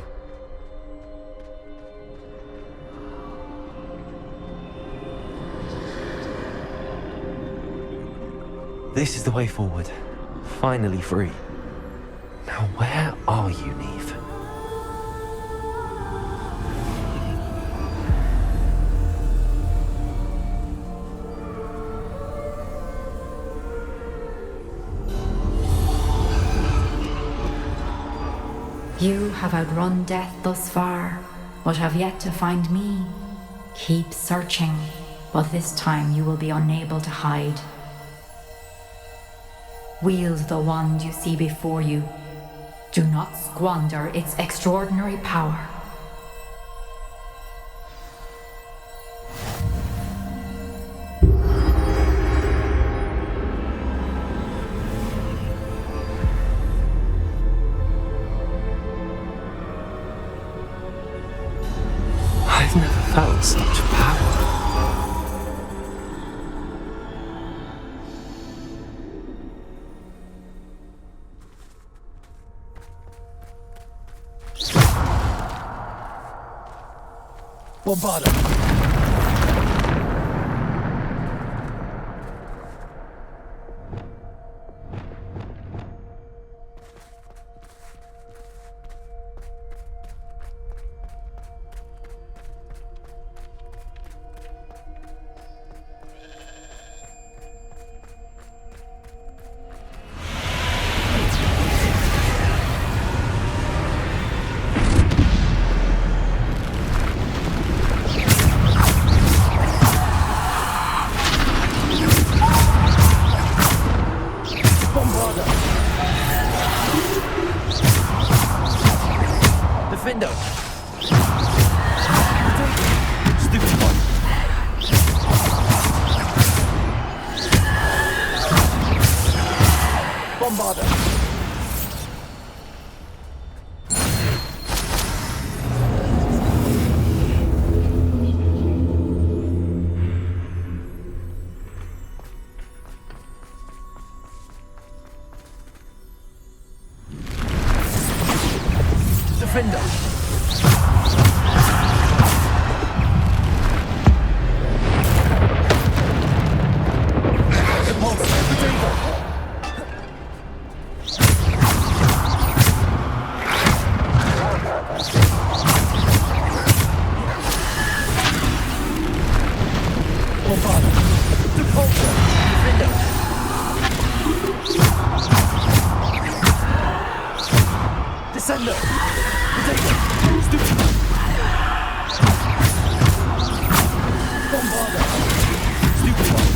This is the way forward. Finally free. Now where are you, Neve? You have outrun death thus far, but have yet to find me. Keep searching, but this time you will be unable to hide. Wield the wand you see before you. Do not squander its extraordinary power. I've never felt such power. Bombada. Defender! Stupid one! Bombarder! Defender! Descender! Potato! Stupid! Bombarder! Stupid one!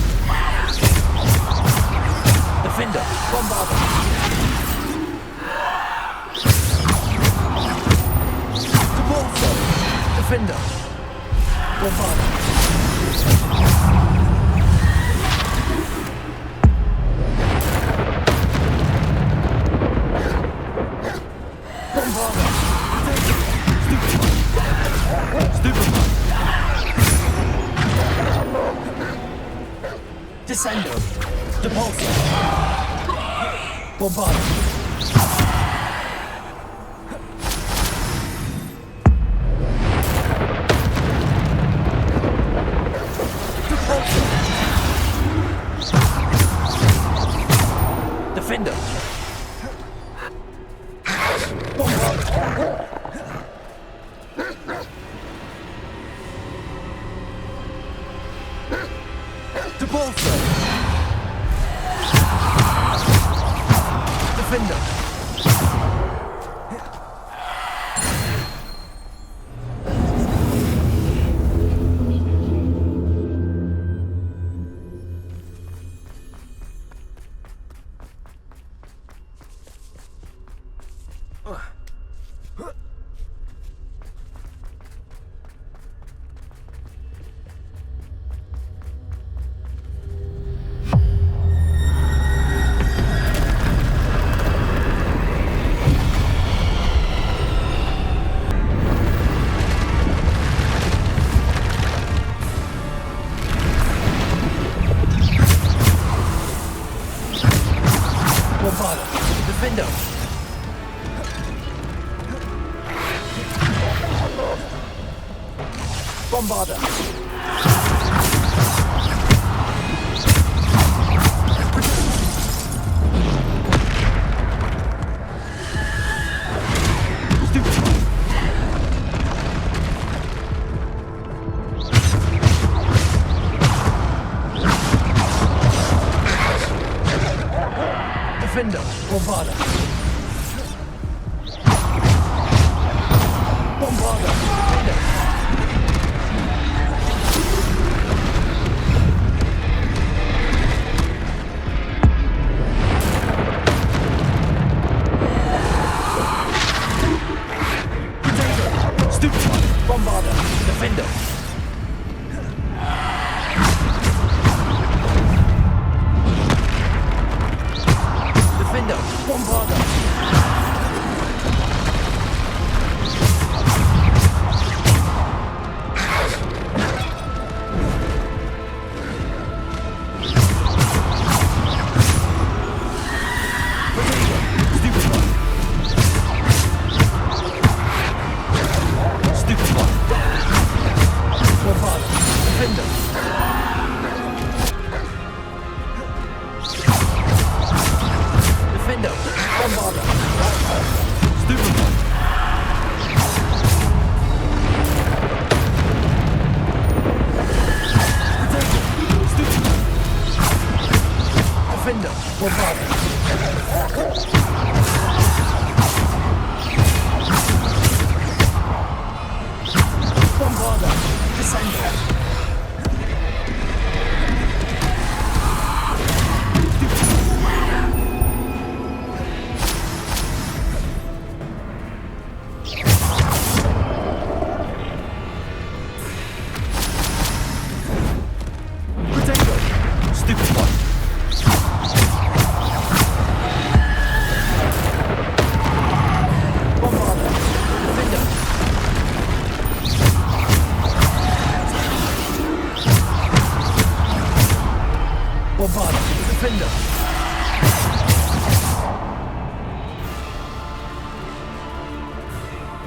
Defender! Bombarder! Depulso! Defender! Bombarder! Descendo! Depulso! Bombarder! Depulso! Defender! Bombarder! Depulso! Defender! Bombarder! Defender! Bombarder! Defender! Bombarder! Bombarder! Defender! Potato! Stupid one! Bombarder! Defender! Defender! Bombarder!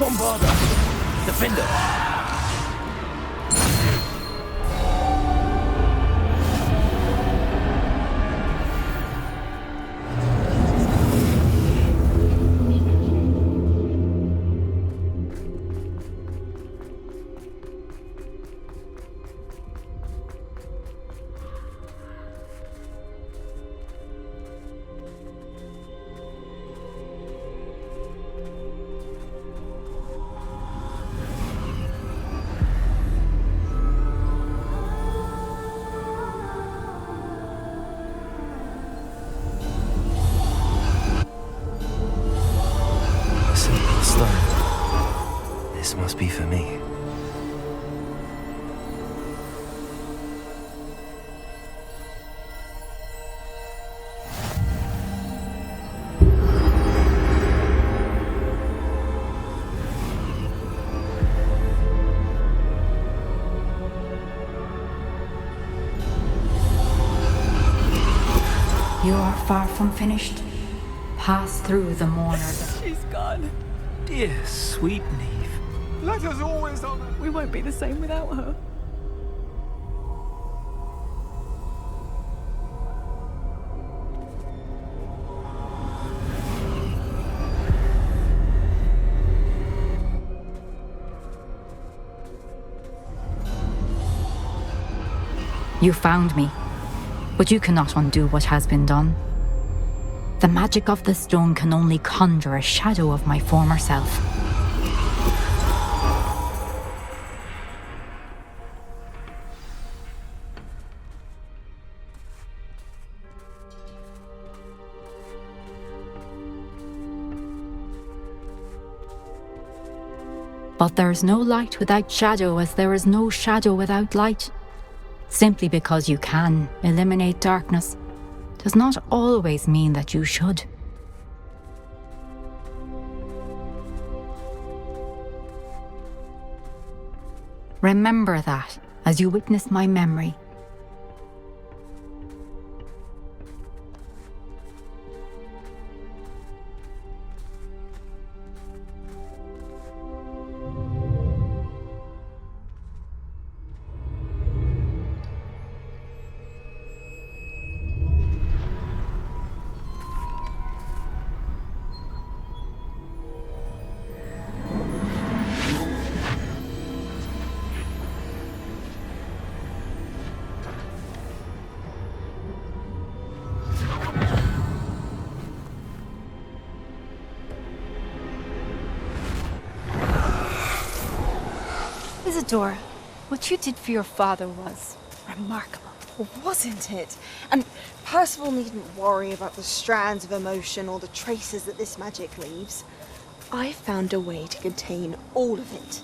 Bombarda! Defender! This must be for me. You are far from finished. Pass through the mourner. She's gone. Dear sweet Neve. Let us always honor. We won't be the same without her. You found me, but you cannot undo what has been done. The magic of the stone can only conjure a shadow of my former self. But there is no light without shadow, as there is no shadow without light. Simply because you can eliminate darkness does not always mean that you should. Remember that as you witness my memory. Isadora, what you did for your father was remarkable, wasn't it? And Percival needn't worry about the strands of emotion or the traces that this magic leaves. I found a way to contain all of it.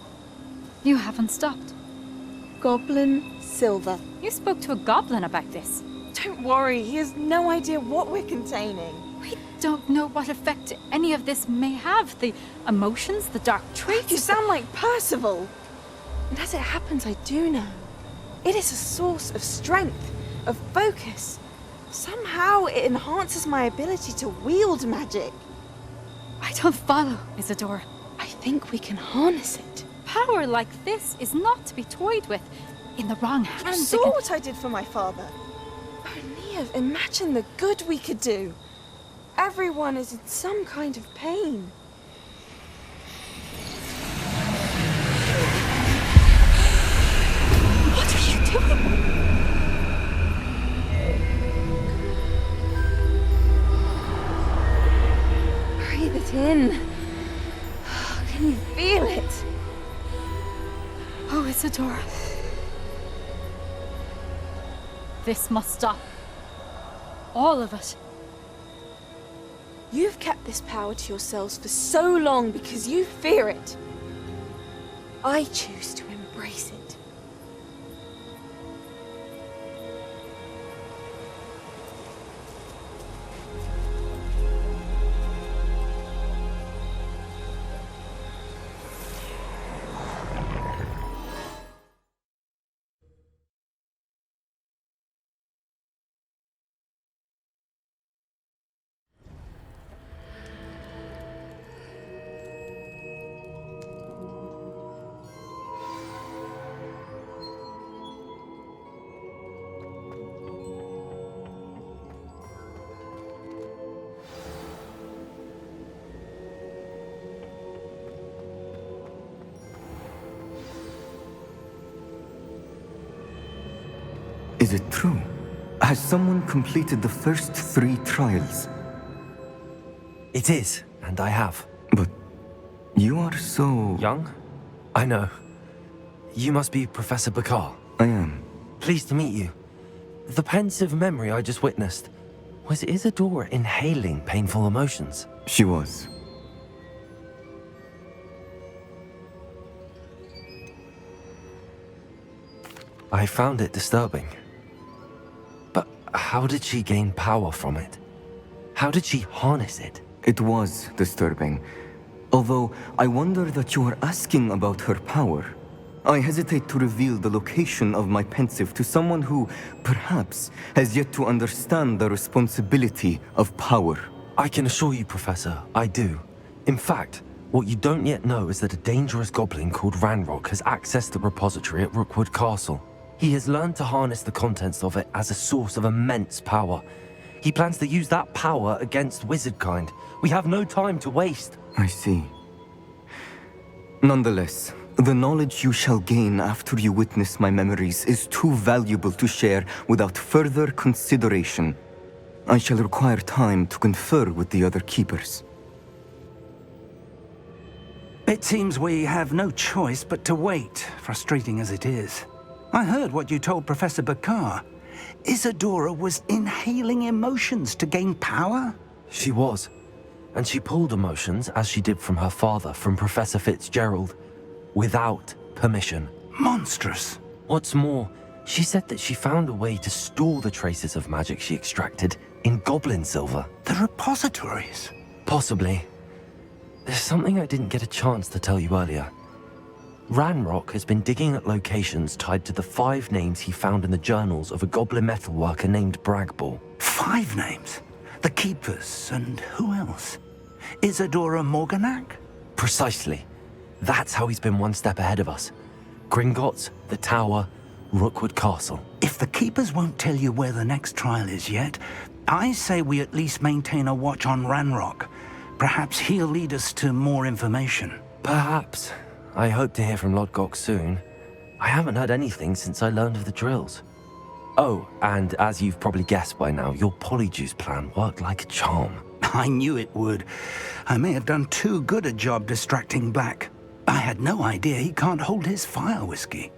You haven't stopped. Goblin Silver. You spoke to a goblin about this. Don't worry, he has no idea what we're containing. We don't know what effect any of this may have. The emotions, the dark traits. You sound like Percival. And as it happens, I do know. It is a source of strength, of focus. Somehow it enhances my ability to wield magic. I don't follow, Isadora. I think we can harness it. Power like this is not to be toyed with. In the wrong hands. You saw what I did for my father. Oh, Neve, imagine the good we could do. Everyone is in some kind of pain. What are you doing? Breathe it in. Can you feel it? Oh, Isadora. This must stop. All of it. You've kept this power to yourselves for so long because you fear it. I choose to embrace it. Is it true? Has someone completed the first 3 trials? It is, and I have. But you are so... Young? I know. You must be Professor Bakar. I am. Pleased to meet you. The pensive memory I just witnessed, was Isadora inhaling painful emotions? She was. I found it disturbing. But how did she gain power from it? How did she harness it? It was disturbing. Although I wonder that you are asking about her power. I hesitate to reveal the location of my pensive to someone who, perhaps, has yet to understand the responsibility of power. I can assure you, Professor, I do. In fact, what you don't yet know is that a dangerous goblin called Ranrock has accessed the repository at Rookwood Castle. He has learned to harness the contents of it as a source of immense power. He plans to use that power against wizardkind. We have no time to waste. I see. Nonetheless, the knowledge you shall gain after you witness my memories is too valuable to share without further consideration. I shall require time to confer with the other keepers. It seems we have no choice but to wait, frustrating as it is. I heard what you told Professor Bakar. Isadora was inhaling emotions to gain power? She was. And she pulled emotions, as she did from her father, from Professor Fitzgerald, without permission. Monstrous. What's more, she said that she found a way to store the traces of magic she extracted in goblin silver. The repositories? Possibly. There's something I didn't get a chance to tell you earlier. Ranrock has been digging at locations tied to the 5 names he found in the journals of a goblin metalworker named Bragball. 5 names? The Keepers, and who else? Isadora Morganac? Precisely. That's how he's been one step ahead of us. Gringotts, the Tower, Rookwood Castle. If the Keepers won't tell you where the next trial is yet, I say we at least maintain a watch on Ranrock. Perhaps he'll lead us to more information. Perhaps. I hope to hear from Lodgok soon. I haven't heard anything since I learned of the drills. Oh, and as you've probably guessed by now, your polyjuice plan worked like a charm. I knew it would. I may have done too good a job distracting Black. I had no idea he can't hold his fire whiskey.